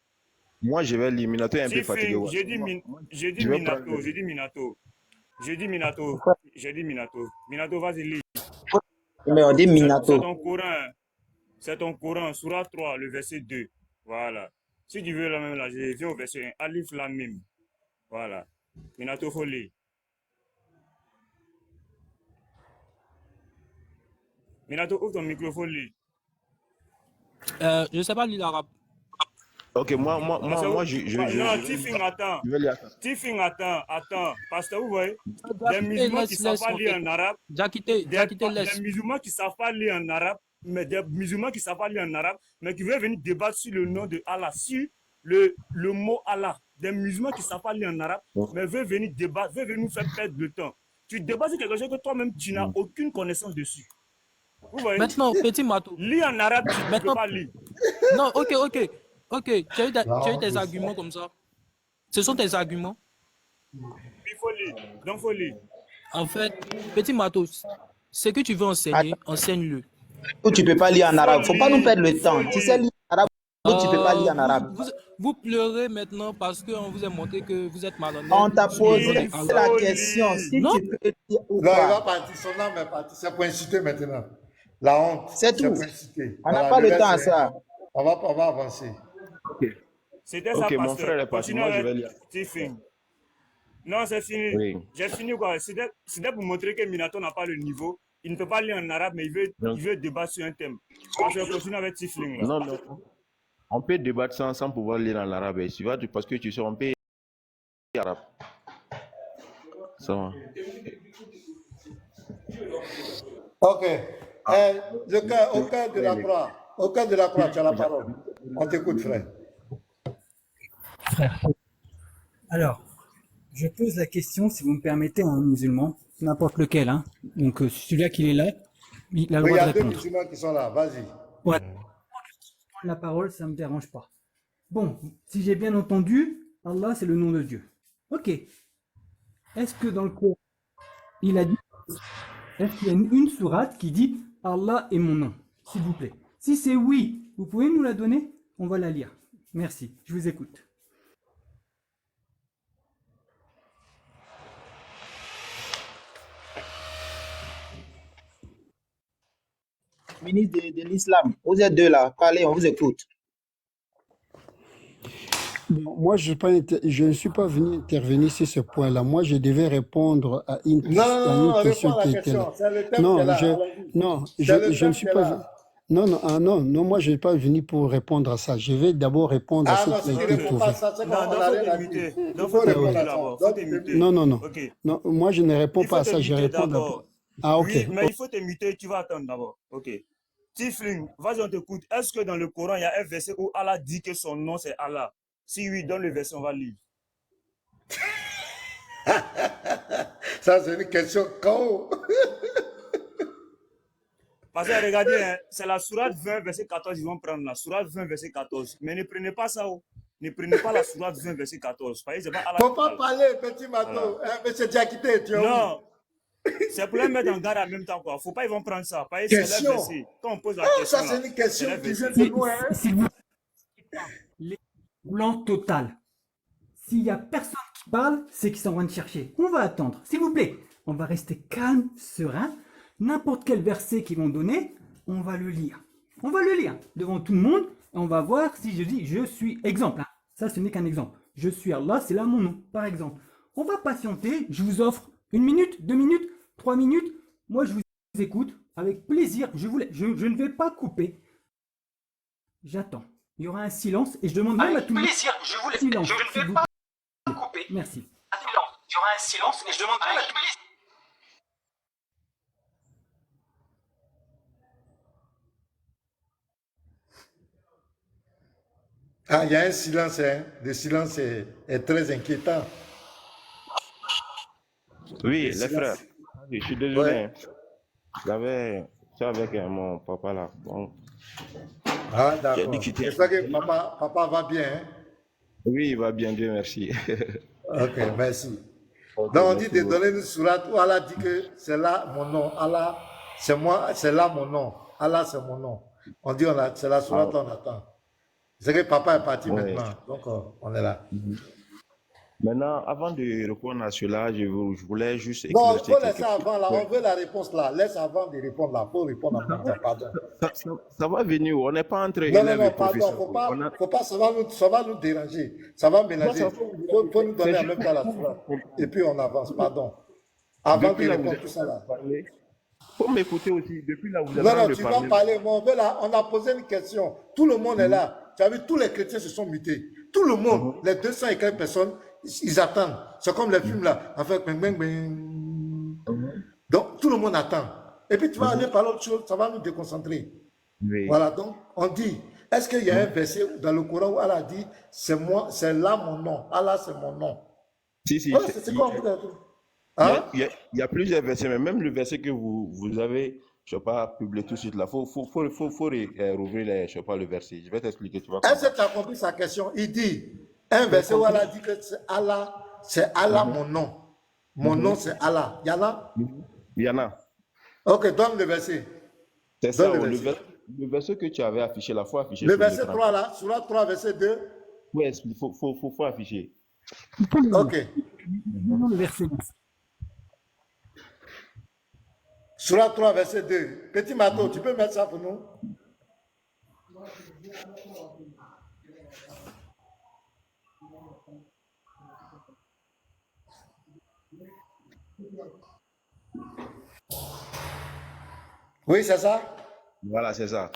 Moi, je vais lire. Minato est un peu fatigué. Tifling, Ouais. j'ai dit Je vais prendre Minato, j'ai dit Minato. J'ai dit Minato, j'ai dit Minato. Minato, vas-y, lis. Mais on dit C'est Minato. ton Coran. C'est ton Coran, Surah 3, le verset 2. Voilà. Si tu veux la même là, je viens au verset 1. Alif Lam Mim. Voilà. Minato, faut lire. Minato, ouvre ton microphone, lis. Je ne sais pas lire l'arabe. Ok, moi, Non, je attends. vais lire. Tifling, attends. Pasteur, vous voyez, des Jakite, musulmans qui ne savent laisse, pas en lire fait. en arabe, Jakite, laisse. des musulmans qui ne savent pas lire en arabe, mais des musulmans qui ne savent pas lire en arabe, mais qui veulent venir débattre sur le nom de Allah, sur le mot Allah. Des musulmans qui ne savent pas lire en arabe, mais veulent venir débattre, veulent venir nous faire perdre le temps. Tu débats sur quelque chose que toi-même, tu n'as aucune connaissance dessus. Vous voyez? Maintenant, petit Mato. Lire en arabe, tu ne peux pas lire. Non, ok. Tu as eu tes arguments comme ça. Ce sont tes arguments. Il faut lire. Donc, il faut lire. En fait, petit Matos, ce que tu veux enseigner, enseigne-le. Ou tu peux pas lire en arabe. Faut pas nous perdre le temps. Tu sais lire en arabe, ou tu peux pas lire en arabe. Vous pleurez maintenant parce qu'on vous a montré que vous êtes malhonnête. On t'a posé la question si non. tu peux lire ou Non, il pas. va partir, son âme est partie. C'est pour inciter maintenant. La honte. C'est tout. Pour inciter. On n'a pas le temps à ça. On va avancer. C'était ça, Ok, mon pasteur. frère est parti. Moi, je vais lire. Stephen. Non, c'est fini. Oui. J'ai fini quoi. C'était pour montrer que Minato n'a pas le niveau. Il ne peut pas lire en arabe, mais il veut débattre sur un thème. Donc, je vais continuer avec Tifling. Non. On peut débattre sans pouvoir lire en arabe. Parce que tu sais, on peut lire en arabe. Ça va. Ok. Au cœur de la croix. Au cœur de la croix, tu as la parole. On t'écoute, frère. Alors, je pose la question, si vous me permettez, à un musulman, n'importe lequel, hein. Donc, celui-là qui est là, il a le Il y droit a de deux répondre. musulmans qui sont là. Vas-y. Ouais. Prendre la parole, ça ne me dérange pas. Bon, si j'ai bien entendu, Allah, c'est le nom de Dieu. Ok. Est-ce que dans le Coran, il a dit, est-ce qu'il y a une sourate qui dit Allah est mon nom, s'il vous plaît? Si c'est oui, vous pouvez nous la donner? On va la lire. Merci, je vous écoute. Ministre de l'Islam, vous êtes deux là, parlez, on vous écoute. Bon, moi, je ne suis pas venu intervenir sur ce point-là. Moi, je devais répondre à une Non, question réponds à qui la était là. question. C'est le thème Non, qui est là. je ne suis pas. Non, moi, je n'ai pas venu pour répondre à ça. Je vais d'abord répondre à ce non, qui si a tu ne été réponds posé. pas à ça, c'est qu'on a rien à dire. Il faut répondre à ça. Non. Ok. Non, moi, je ne réponds Il pas à faut ça. te Je muter réponds d'abord. d'abord. Ah, ok. Oui, mais il faut te muter, tu vas attendre d'abord. Ok. Tifling, vas-y, on t'écoute. Est-ce que dans le Coran, il y a un verset où Allah dit que son nom c'est Allah? Si oui, donne le verset, on va lire. Ça, c'est une question KO. Parce que regardez, hein, c'est la sourate 20, verset 14, ils vont prendre la sourate 20, verset 14. Mais ne prenez pas ça. Ne prenez pas la sourate 20, verset 14. Parce que c'est pas Allah. Faut pas parler, petit Mato. Voilà. Monsieur Diakité, tu es où? Non. C'est pour les mettre en garde en même temps. Quoi. Faut pas, ils vont prendre ça. Parce que c'est Question. le verset. Quand on pose la Ah, question. ça, c'est là, une question c'est le qui vient verset. de loin. Hein? S'il vous plaît, blanc total. S'il n'y a personne qui parle, c'est qu'ils sont en train de chercher. On va attendre. S'il vous plaît, on va rester calme, serein. N'importe quel verset qu'ils vont donner, on va le lire. On va le lire devant tout le monde. Et on va voir si je dis je suis exemple. Hein. Ça, ce n'est qu'un exemple. Je suis Allah, c'est là mon nom, par exemple. On va patienter. Je vous offre 1 minute, 2 minutes, 3 minutes. Moi, je vous écoute avec plaisir. Je ne vais pas couper. J'attends. Il y aura un silence et je demande même à tout le monde. Plaisir, je vous laisse. Silence, Je ne s'il vais vous pas plaît. couper. Merci. Silence. Il y aura un silence et je demande même à tout le monde. Ah, il y a un silence, hein. Le silence est très inquiétant. Oui, Le les silence. frères. Je suis désolé. Ouais. Hein. C'est avec mon papa là. Bon, Ah, j'ai dit d'accord. que c'était. J'espère que papa va bien, hein. Oui, il va bien, Dieu merci. Ok, merci. Ok, Donc, on dit merci de beaucoup. donner une sourate où Allah dit que c'est là mon nom. Allah, c'est moi, c'est là mon nom. Allah, c'est mon nom. On dit, c'est la Ah, sourate, on attend. C'est que papa est parti ouais. maintenant, donc on est là. Maintenant, avant de répondre à cela, je voulais juste Non, il éclaircir faut laisser quelque chose. avant là, on veut la réponse là. Laisse avant de répondre là, faut répondre en même temps, pardon. Ça va venir, on n'est pas entre Non, élèves et pardon, professeurs. faut pas, ça va nous déranger, ça va mélanger. Faut nous donner en même temps la sourate. Et puis on avance, pardon. Avant Depuis de là, vous répondre êtes tout ça là. parlé. Faut m'écouter aussi. Depuis là, vous êtes en Non, train de tu vas parler. parler, mais on a posé une question. Tout le monde est là. Tu as vu, tous les chrétiens se sont mutés. Tout le monde, les 200 et quelques personnes, ils attendent. C'est comme les films là, avec bing, bing, bing. Donc, tout le monde attend. Et puis, tu vas aller par l'autre chose, ça va nous déconcentrer. Oui. Voilà, donc, on dit, est-ce qu'il y a un verset dans le Coran où Allah dit, c'est moi, c'est là mon nom. Allah, c'est mon nom. Si, Voilà, c'est quoi on veut hein? il y a plusieurs versets, mais même le verset que vous avez, je ne sais pas, publié tout de suite là, faut rouvrir je sais pas, le verset. Je vais t'expliquer, tu vas Est-ce comprendre. que tu as compris sa question? Il dit, un verset où Allah dit que c'est Allah mon nom. Mon nom c'est Allah. Il y en a? Il y en a. Ok, donne le verset. C'est ça, Donne le verset que tu avais affiché là, il faut afficher le sur verset l'écran. 3 là, sur la 3, verset 2. Oui, il faut afficher. Ok. Non, le verset. Sur la 3, verset 2. Petit Mato, tu peux mettre ça pour nous? Oui, c'est ça? Voilà, c'est ça.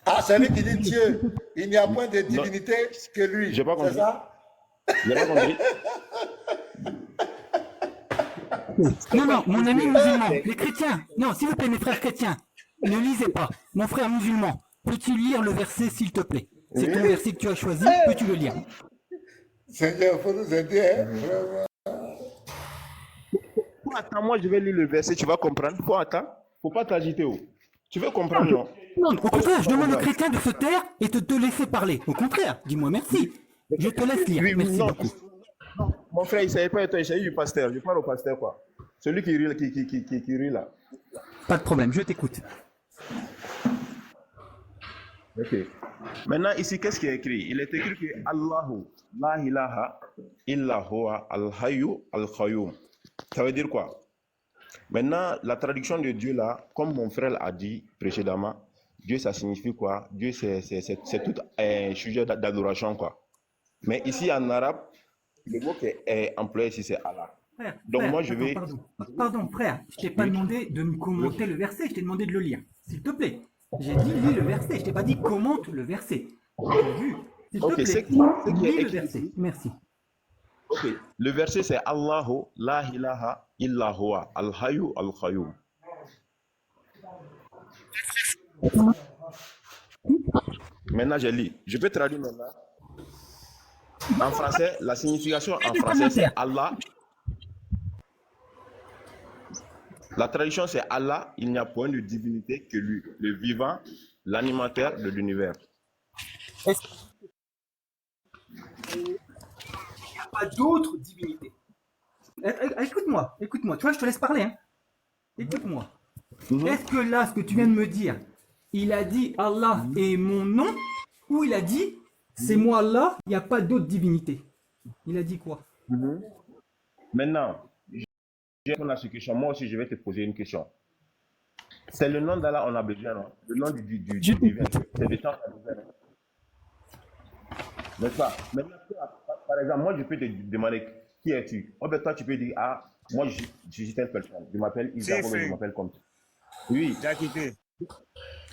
Ah, c'est lui qui dit Dieu. Il n'y a point de divinité que lui. J'ai pas compris. C'est ça? J'ai pas compris. Non, mon ami musulman, les chrétiens. Non, s'il vous plaît, mes frères chrétiens, ne lisez pas. Mon frère musulman, peux-tu lire le verset, s'il te plaît? C'est ton verset que tu as choisi, peux-tu le lire? Seigneur, il faut nous aider. Hein? Vraiment. Attends, moi je vais lire le verset, tu vas comprendre. Faut attendre. Faut pas t'agiter. Tu veux comprendre, non? Non, au contraire, je demande aux chrétiens de se taire et de te laisser parler. Au contraire, dis-moi merci. Je te laisse lire. Oui, Merci non. beaucoup. Mon frère, il ne savait pas être, il s'agit du pasteur. Je parle au pasteur, quoi. Celui qui rit, qui rit là. Pas de problème, je t'écoute. Ok. Maintenant, ici, qu'est-ce qui est écrit? Il est écrit que Allahu, la ilaha illa huwa al-hayyu al-qayyum. Ça veut dire quoi? Maintenant, la traduction de Dieu là, comme mon frère a dit précédemment, Dieu, ça signifie quoi? Dieu, c'est tout un sujet d'adoration, quoi. Mais ici, en arabe, le mot qui est employé ici, c'est Allah. Frère, Donc frère, moi, je vais... Pardon, frère, je t'ai pas demandé de me commenter le verset, je t'ai demandé de le lire. S'il te plaît. J'ai dit lis le verset, je t'ai pas dit commente le verset. J'ai vu. S'il te plaît, lis le verset. Merci. Ok. Le verset, c'est Allahu, la ilaha illa huwa, al-hayyu al-qayyum. Maintenant, je lis. Je peux traduire maintenant. En français, la signification en français, c'est Allah. La traduction, c'est Allah, il n'y a point de divinité que lui, le vivant, l'animateur de l'univers. Il n'y a pas d'autre divinité. Écoute-moi, tu vois, je te laisse parler. Hein. Écoute-moi. Est-ce que là, ce que tu viens de me dire, il a dit Allah est mon nom, ou il a dit c'est moi Allah, il n'y a pas d'autre divinité? Il a dit quoi? Maintenant, je vais répondre à cette question. Moi aussi, je vais te poser une question. C'est le nom d'Allah, on a besoin, non? Le nom du divin. C'est le temps qu'on a besoin, non? N'est-ce pas? Maintenant, par exemple, moi, je peux te demander qui es-tu? Oh, ben, toi, tu peux dire, ah, moi, je suis telle personne. Je m'appelle Isaac, je m'appelle comme ça. Oui. Jakité.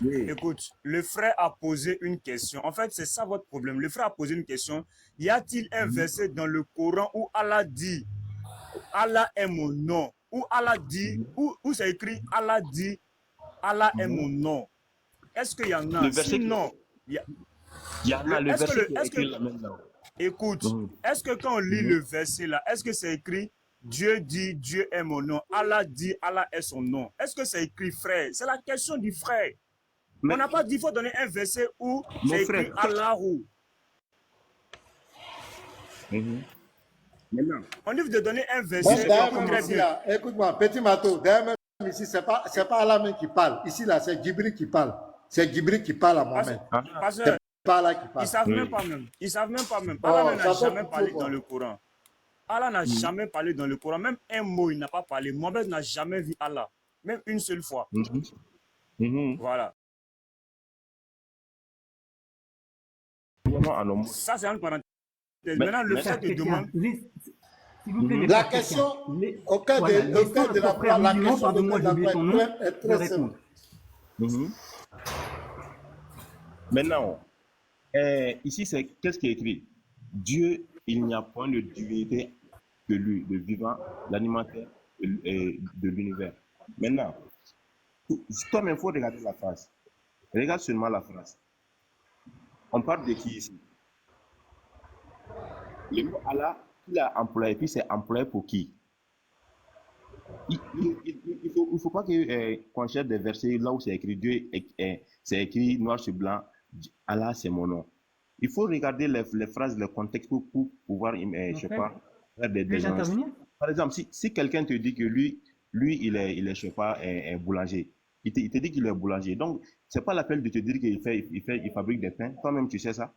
Oui. Écoute, le frère a posé une question. En fait, c'est ça votre problème. Le frère a posé une question. Y a-t-il un verset dans le Coran où Allah dit Allah est mon nom? Où Allah dit, où c'est écrit Allah dit Allah est mon nom? Est-ce qu'il y en a? Le verset Sinon, Il y en a le Est-ce que verset qui est est-ce écrit que, là maintenant. écoute, est-ce que quand on lit le verset là, est-ce que c'est écrit Dieu dit, Dieu est mon nom. Allah dit, Allah est son nom. Est-ce que c'est écrit frère? C'est la question du frère. Mais, On n'a pas dit qu'il faut donner un verset où mon c'est écrit frère, Allahu. maintenant, On dit de donner un Même verset. d'ailleurs, Écoute même très ici, bien. là, écoute-moi, petit Mato, d'ailleurs, même ici, c'est pas Allah même qui parle. Ici, là, c'est Djibril qui parle. C'est Djibril qui parle à Mohamed. Pasteur, C'est pas Allah qui parle. ils savent même pas même. Ils savent même pas même. Allah n'a jamais parlé dans le Coran. Allah n'a jamais parlé dans le Coran. Même un mot, il n'a pas parlé. Mohamed n'a jamais vu Allah. Même une seule fois. Voilà. Ça, c'est une parenthèse. Maintenant, le fait de demander. La question, au cas de la question est très simple. Maintenant, ici, c'est qu'est-ce qui est écrit? Dieu, il n'y a point de divinité que lui, le vivant, l'animateur de l'univers. Maintenant, toi-même, il faut regarder la phrase. Regarde seulement la phrase. On parle de qui ici? Le mot Allah, il a employé, puis c'est employé pour qui? Il ne faut pas qu'on cherche des versets là où c'est écrit Dieu, c'est écrit noir sur blanc, Allah c'est mon nom. Il faut regarder les phrases, le contexte pour pouvoir, je sais pas, faire des gens. Par exemple, si quelqu'un te dit que lui il est, je sais pas, un boulanger, il te dit qu'il est boulanger. Donc, c'est pas l'appel de te dire qu'il fabrique des pains. Toi-même, tu sais ça.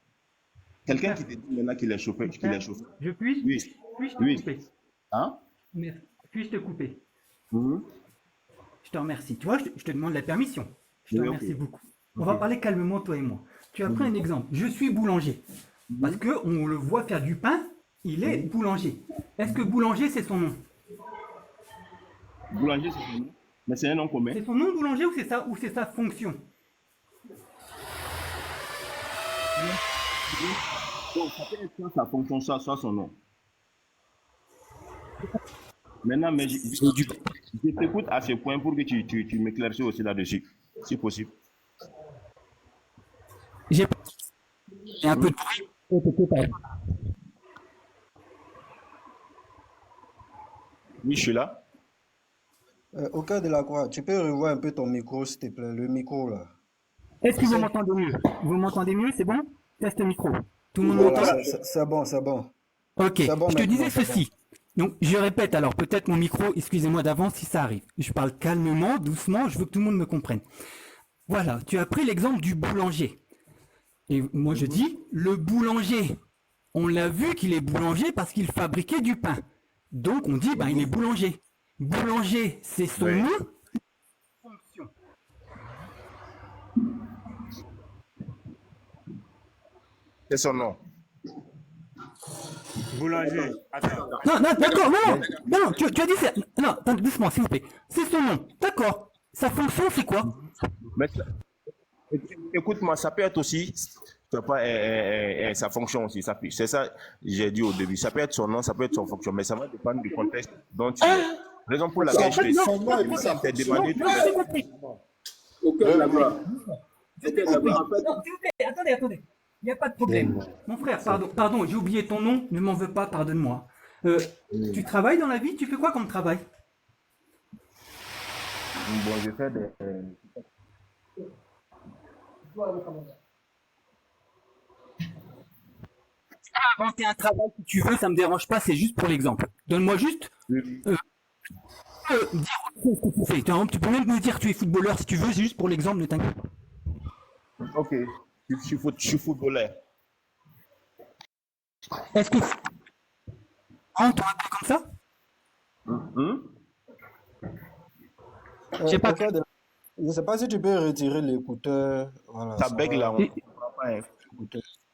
Quelqu'un qui te dit maintenant qu'il est chauffeur, Je puis? Oui. Puis-je te Oui. couper? Hein? Puis-je te couper? Je te remercie. Tu vois, je te demande la permission. Je te Oui, remercie ok. beaucoup. On va parler calmement, toi et moi. Tu as pris un exemple. Je suis boulanger. Parce qu'on le voit faire du pain, il est boulanger. Est-ce que boulanger, c'est son nom? Boulanger, c'est son nom. Mais c'est un nom commun. C'est son nom boulanger ou c'est sa fonction? Donc, ça peut être soit sa fonction, soit son nom. Maintenant, mais je t'écoute à ce point pour que tu m'éclaircisses aussi là-dessus, si possible. J'ai un peu de bruit. Oui, je suis là. Au cas de la croix, tu peux revoir un peu ton micro, s'il te plaît, le micro là. Est-ce que vous m'entendez mieux? Vous m'entendez mieux, c'est bon? Test micro. Tout le monde Voilà, m'entend? c'est bon, c'est bon. Ok, C'est bon je te maintenant, disais c'est ceci. Donc, je répète alors, peut-être mon micro, excusez-moi d'avance si ça arrive. Je parle calmement, doucement, je veux que tout le monde me comprenne. Voilà, tu as pris l'exemple du boulanger. Et moi je dis, le boulanger, on l'a vu qu'il est boulanger parce qu'il fabriquait du pain. Donc on dit, ben il est boulanger. Boulanger, c'est son nom. Fonction. C'est son nom. Boulanger. Attends. Non, d'accord, non, tu as dit ça. Non, attends, doucement, s'il vous plaît. C'est son nom, d'accord. Sa fonction, c'est quoi? Mais, écoute-moi, ça peut être aussi, sa fonction aussi. C'est ça, j'ai dit au début. Ça peut être son nom, ça peut être son fonction, mais ça va dépendre du contexte dont tu es. Raison pour laquelle je t'ai demandé. Attendez. Il n'y a pas de problème. Mon frère, pardon, j'ai oublié ton nom, ne m'en veux pas, pardonne-moi. Tu travailles dans la vie? Tu fais quoi comme travail? Bon, je fais des... Inventer un travail si tu veux, ça me dérange pas, c'est juste pour l'exemple. Donne-moi juste dire ce que tu fais. Tu peux même me dire que tu es footballeur si tu veux, c'est juste pour l'exemple, ne t'inquiète pas. Ok, je suis footballeur. Est-ce que on t'a appelé comme ça? Je sais pas si tu peux retirer l'écouteur. Voilà, Ça bègue là, on ne comprend pas. Hein.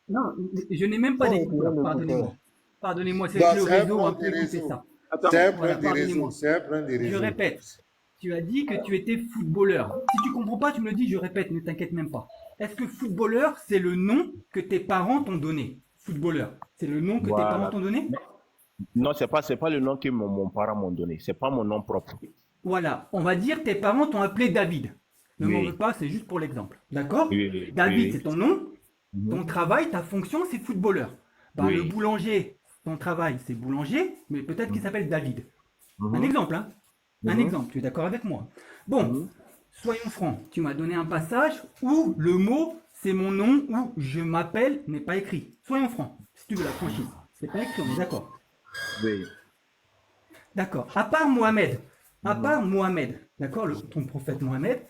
Non, je n'ai même pas Oh, d'écouteur, le pardonnez-moi. Pardonnez-moi, c'est Non, le c'est un réseau problème un peu des écouté réseaux. ça. C'est un Voilà, problème des réseaux. pardonnez-moi. C'est un problème des Je réseaux. répète, tu as dit que tu étais footballeur. Si tu comprends pas, tu me le dis, je répète, ne t'inquiète même pas. Est-ce que footballeur, c'est le nom que tes parents t'ont donné? Footballeur, c'est le nom que tes Voilà. parents t'ont donné? Non, c'est pas le nom que mon parent m'a donné. C'est pas mon nom propre. Voilà, on va dire tes parents t'ont appelé David. Ne m'en Oui. veux pas, c'est juste pour l'exemple. D'accord? Oui, David, oui. c'est ton nom. Ton travail, ta fonction, c'est footballeur. Ben, le Oui. boulanger, ton travail, c'est boulanger, mais peut-être qu'il s'appelle David. Un Mhm. exemple, hein? Un Mhm. exemple, tu es d'accord avec moi? Bon, Mhm. soyons francs, tu m'as donné un passage où le mot c'est mon nom ou je m'appelle n'est pas écrit. Soyons francs, si tu veux la franchise. C'est pas écrit, on est d'accord. Oui. D'accord. À part Mohamed, d'accord, ton prophète Mohamed,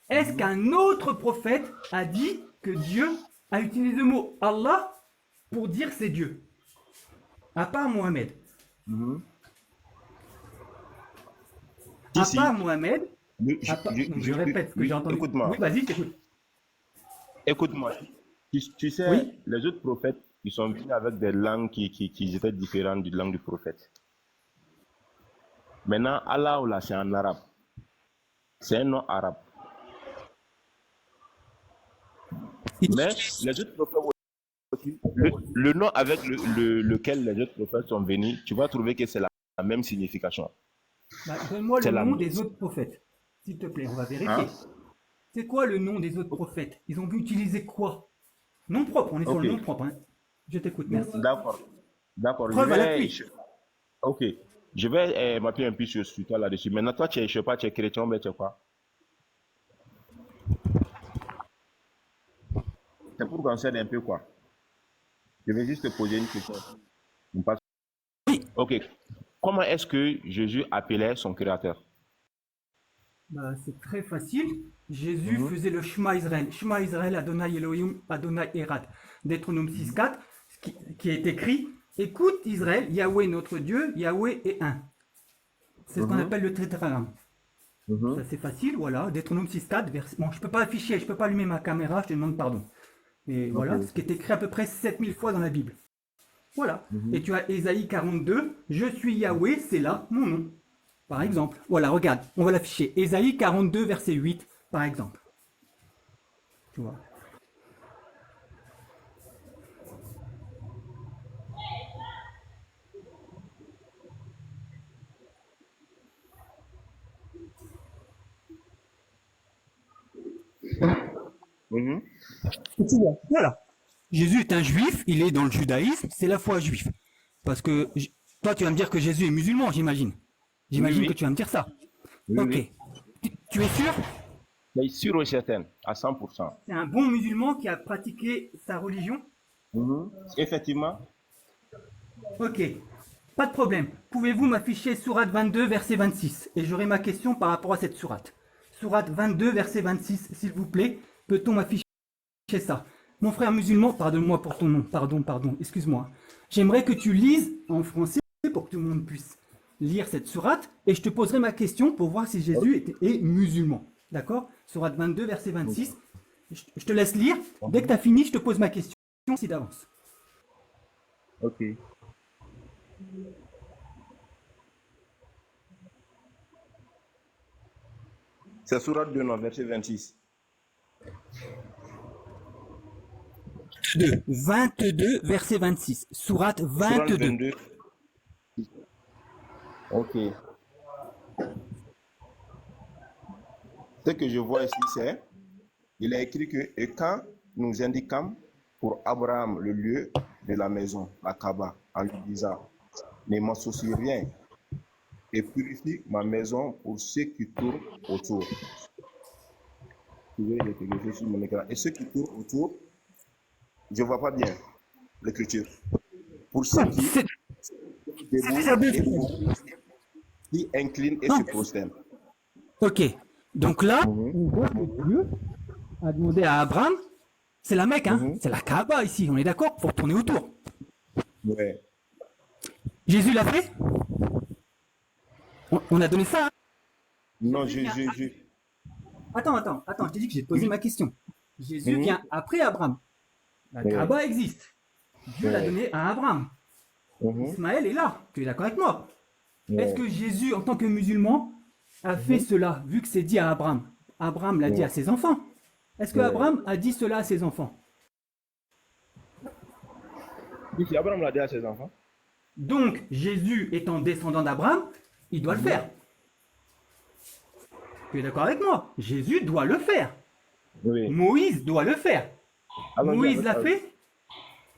est-ce qu'un autre prophète a dit que Dieu a utilisé le mot Allah pour dire c'est Dieu? À part Mohamed. Mhm. À Si, part Mohamed, je, je répète ce que oui, j'ai entendu. écoute-moi. Oui, vas-y, t'écoute. Écoute-moi. Tu sais, Oui. les autres prophètes, ils sont venus avec des langues qui étaient différentes de la langue du prophète. Maintenant, Allah, là, c'est en arabe. C'est un nom arabe. Mais les autres prophètes aussi, le nom avec lequel les autres prophètes sont venus, tu vas trouver que c'est la même signification. Bah, donne-moi C'est le la nom même. des autres prophètes. S'il te plaît, on va vérifier. Hein? C'est quoi le nom des autres prophètes? Ils ont utiliser quoi? Nom propre, on est sur Ok. le nom propre. Hein. Je t'écoute, merci. D'accord. D'accord. Preuve à l'appui. Ok. Je vais m'appuyer un peu sur toi là-dessus. Maintenant, toi, je sais pas, tu es chrétien, mais tu es quoi? C'est pour qu'on s'aide un peu, quoi. Je vais juste te poser une question. On passe. Ok. Comment est-ce que Jésus appelait son créateur? Bah, c'est très facile. Jésus faisait le Shema Israël. Shema Israël, Adonai Elohim, Adonai Erad. Deutéronome 6.4, qui est écrit: écoute Israël, Yahweh notre Dieu, Yahweh est un. C'est ce qu'on appelle le tétragramme. Ça c'est facile, voilà. Deutéronome 6.4, verset. Bon, je peux pas afficher, je peux pas allumer ma caméra, je te demande pardon. Et voilà, ce qui est écrit à peu près 7000 fois dans la Bible. Voilà. Et tu as Ésaïe 42, je suis Yahweh, c'est là mon nom. Par exemple. Voilà, regarde, on va l'afficher. Ésaïe 42, verset 8, par exemple. Tu vois. Voilà. Jésus est un juif, il est dans le judaïsme, c'est la foi juive. Parce que toi, tu vas me dire que Jésus est musulman, j'imagine. J'imagine Oui, oui. que tu vas me dire ça. Oui, Ok. oui. Tu es sûr? Mais sûr et certain, à 100%. C'est un bon musulman qui a pratiqué sa religion? Effectivement. Ok. Pas de problème. Pouvez-vous m'afficher Sourate 22, verset 26? Et j'aurai ma question par rapport à cette sourate. Sourate 22, verset 26, s'il vous plaît. Peut-on m'afficher ça? Mon frère musulman, pardonne-moi pour ton nom. Pardon, excuse-moi. J'aimerais que tu lises en français pour que tout le monde puisse lire cette sourate. Et je te poserai ma question pour voir si Jésus est musulman. D'accord? Sourate 22, verset 26. Je te laisse lire. Dès que tu as fini, je te pose ma question si d'avance. Ok. C'est Sourate 2, non, verset 26. 22, verset 26. Sourate 22. Sourate 22. Ok. Ce que je vois ici, c'est, il est écrit que, et quand nous indiquons pour Abraham le lieu de la maison, la Kaaba, en lui disant, ne m'associe rien et purifie ma maison pour ceux qui tournent autour. Vous voyez l'écriture sur mon écran. Et ceux qui tournent autour, je ne vois pas bien l'écriture. Pour ceux qui qui inclinent et se prosternent. Ok. Donc là, on voit que Dieu a demandé à Abraham, c'est la Mecque, hein, c'est la Kaaba ici, on est d'accord, pour tourner autour. Ouais. Jésus l'a fait? On a donné ça, hein? Non, Attends, je t'ai dit que j'ai posé ma question. Jésus vient après Abraham. La Kaaba existe. Dieu l'a donné à Abraham. Ismaël est là, tu es d'accord avec moi? Est-ce que Jésus, en tant que musulman, a fait cela, vu que c'est dit à Abraham? Abraham l'a dit à ses enfants. Est-ce que Abraham a dit cela à ses enfants? Oui, Abraham l'a dit à ses enfants. Donc, Jésus étant descendant d'Abraham, il doit le faire. Tu es d'accord avec moi? Jésus doit le faire. Oui. Moïse doit le faire. Allons-y, Moïse l'a allons-y. fait?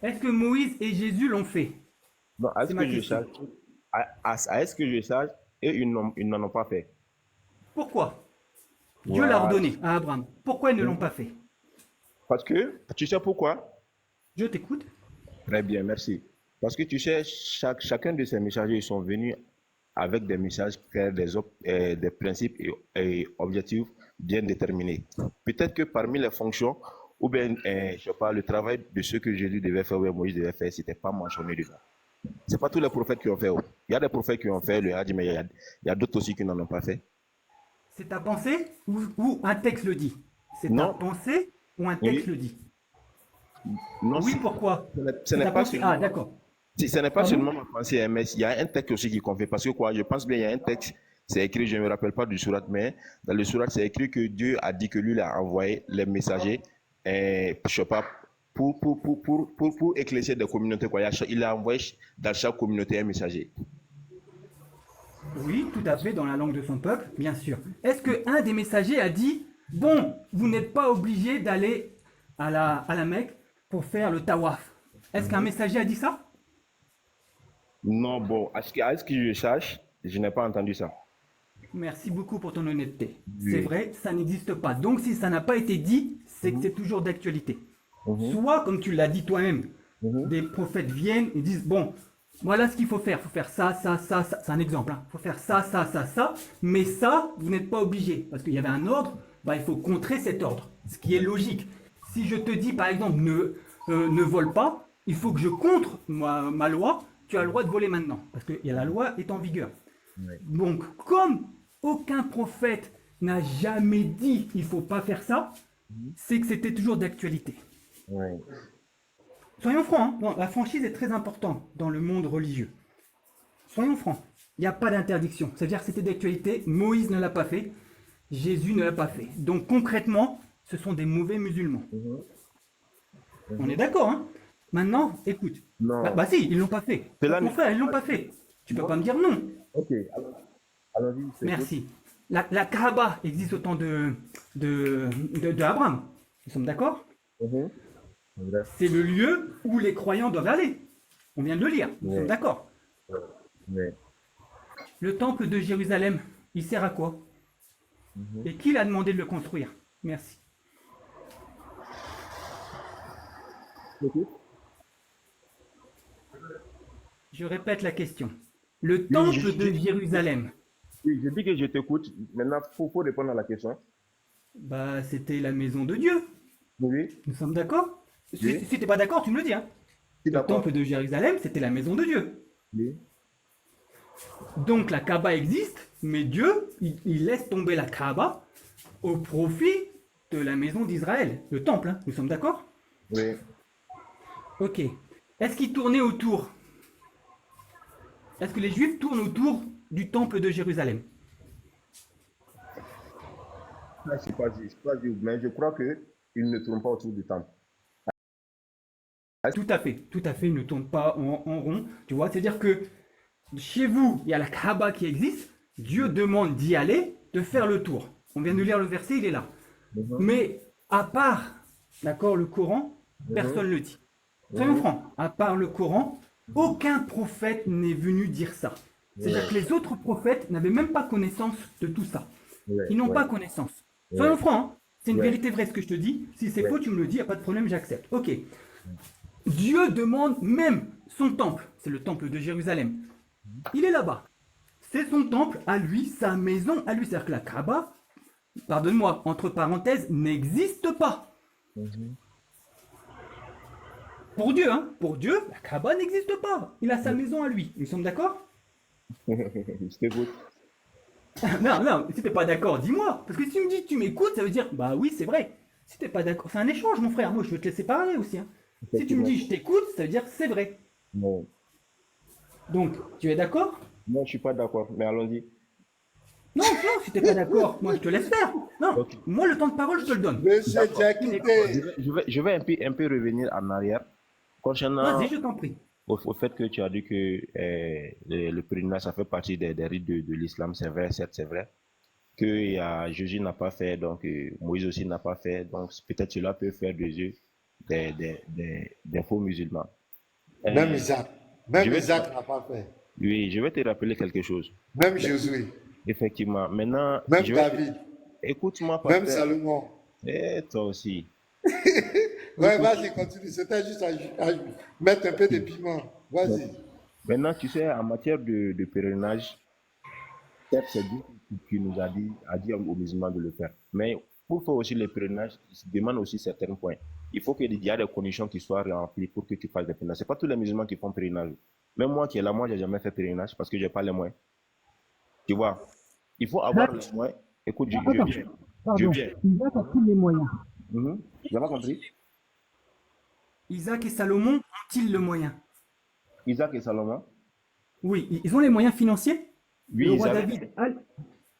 Est-ce que Moïse et Jésus l'ont fait? Non, à C'est ce ma que je question. sache, à ce que je sache, et ils n'en ont pas fait. Pourquoi? Dieu l'a Voilà. ordonné à Abraham. Pourquoi ils ne l'ont pas fait? Parce que, tu sais pourquoi? Je t'écoute. Très bien, merci. Parce que tu sais, chacun de ces messagers, ils sont venus avec des messages clairs, des principes et objectifs bien déterminés. Peut-être que parmi les fonctions, ou bien, je sais pas, le travail de ce que Jésus devait faire, ou bien Moïse devait faire, c'était pas mentionné dedans. C'est pas tous les prophètes qui ont fait. Il y a des prophètes qui ont fait le Hajj, mais il y a d'autres aussi qui n'en ont pas fait. C'est ta pensée ou un texte le dit? C'est ta Non. pensée ou un Oui. texte le dit? Non, Oui, pourquoi? ce C'est n'est ta pas pensée. seulement, Ah, d'accord. ce n'est pas Pardon? seulement ma pensée, mais il y a un texte aussi qui confirme. Parce que quoi, je pense bien, il y a un texte, c'est écrit, je ne me rappelle pas du surat, mais dans le surat, c'est écrit que Dieu a dit que lui, il a envoyé les messagers, je sais pas, pour éclaircir des communautés. Quoi. Il a envoyé dans chaque communauté un messager. Oui, tout à fait, dans la langue de son peuple, bien sûr. Est-ce qu'un des messagers a dit, bon, vous n'êtes pas obligé d'aller à la Mecque pour faire le tawaf? Est-ce qu'un messager a dit ça? Non, bon, à ce que je sache, je n'ai pas entendu ça. Merci beaucoup pour ton honnêteté. Oui. C'est vrai, ça n'existe pas. Donc si ça n'a pas été dit, c'est que c'est toujours d'actualité. Soit, comme tu l'as dit toi-même, des prophètes viennent et disent, bon, voilà ce qu'il faut faire. Il faut faire ça, ça, ça, ça. C'est un exemple. Il faut faire ça, ça, ça, ça. Mais ça, vous n'êtes pas obligé. Parce qu'il y avait un ordre, bah, il faut contrer cet ordre. Ce qui est logique. Si je te dis, par exemple, ne vole pas, il faut que je contre ma loi. Tu as le droit de voler maintenant. Parce que la loi est en vigueur. Donc, comme aucun prophète n'a jamais dit il faut pas faire ça, c'est que c'était toujours d'actualité. Ouais. Soyons francs, hein. Bon, la franchise est très importante dans le monde religieux. Soyons francs, il n'y a pas d'interdiction. C'est-à-dire que c'était d'actualité, Moïse ne l'a pas fait, Jésus ne l'a pas fait. Donc concrètement, ce sont des mauvais musulmans. On est d'accord, hein? Maintenant, écoute. Non. Bah si, ils l'ont pas fait. Mon frère, ils l'ont pas fait. Tu peux pas me dire non. Ok, allons-y. Merci. La Kaaba existe au temps de Abraham. Nous sommes d'accord? C'est le lieu où les croyants doivent aller. On vient de le lire. Nous sommes d'accord. Le temple de Jérusalem, il sert à quoi? Et qui l'a demandé de le construire? Merci. Je répète la question. Le temple de Jérusalem. Oui, je dis que je t'écoute. Maintenant, il faut répondre à la question. Bah, c'était la maison de Dieu. Oui. Nous sommes d'accord? Oui. Si tu n'es pas d'accord, tu me le dis. Hein. Le temple de Jérusalem, c'était la maison de Dieu. Oui. Donc la Kaaba existe, mais Dieu, il laisse tomber la Kaaba au profit de la maison d'Israël, le temple. Hein. Nous sommes d'accord? Oui. Ok. Est-ce qu'il tournait autour? Est-ce que les Juifs tournent autour du temple de Jérusalem? Je ne sais pas dit, mais je crois qu'ils ne tournent pas autour du temple. Tout à fait, ils ne tournent pas en rond, tu vois, c'est-à-dire que chez vous, il y a la Kaaba qui existe, Dieu demande d'y aller, de faire le tour. On vient de lire le verset, il est là. Mais à part, d'accord, le Coran, personne ne le dit. Soyons francs, à part le Coran, aucun prophète n'est venu dire ça. C'est-à-dire que les autres prophètes n'avaient même pas connaissance de tout ça. Ils n'ont pas connaissance. Soyons francs, hein. C'est une vérité vraie ce que je te dis. Si c'est faux, tu me le dis, il n'y a pas de problème, j'accepte. Ok. Dieu demande même son temple, c'est le temple de Jérusalem. Il est là-bas. C'est son temple à lui, sa maison à lui. C'est-à-dire que la Kaaba, pardonne-moi, entre parenthèses, n'existe pas. Pour Dieu, hein, pour Dieu, la Kaaba n'existe pas. Il a sa maison à lui. Nous sommes d'accord? Je t'écoute. Non, si t'es pas d'accord, dis-moi. Parce que si tu me dis que tu m'écoutes, ça veut dire, bah oui, c'est vrai. Si t'es pas d'accord, c'est un échange, mon frère. Moi, je veux te laisser parler aussi. Hein. Si tu me dis je t'écoute, ça veut dire que c'est vrai. Non. Donc, tu es d'accord? Non, je suis pas d'accord, mais allons-y. Non, si t'es pas d'accord, moi je te laisse faire. Non, moi le temps de parole, je te le donne. Monsieur Diakité. Je vais un peu revenir en arrière concernant. Vas-y, je t'en prie. Au fait que tu as dit que le pèlerinage, ça fait partie des rites de l'islam, c'est vrai, certes, c'est vrai. Que Jésus n'a pas fait, donc Moïse aussi n'a pas fait, donc peut-être cela peut faire des yeux des faux musulmans. Même Isaac. Même Je vais, Isaac n'a pas fait. oui, je vais te rappeler quelque chose. Même Josué. Effectivement. Maintenant, Même je vais David. écoute-moi, Même pasteur. Salomon. Et toi aussi. Ouais, vas-y, continue. C'était juste à mettre un peu de piment. Vas-y. Maintenant, tu sais, en matière de pèlerinage, certes, c'est Dieu qui nous a dit aux musulmans de le faire. Mais pour faire aussi les pèlerinages, il se demande aussi certains points. Il faut qu'il y ait des conditions qui soient remplies pour que tu fasses des pèlerinages. Ce n'est pas tous les musulmans qui font pèlerinage. Même moi qui est là, moi, je n'ai jamais fait pèlerinage parce que je n'ai pas les moyens. Tu vois, il faut avoir les moyens. Écoute, je Attends, viens. Je pardon. viens. Isaac a tous les moyens. Tu n'as pas compris? Isaac et Salomon ont-ils le moyen? Isaac et Salomon? Oui, ils ont les moyens financiers? Oui, Le ils roi avaient, David a...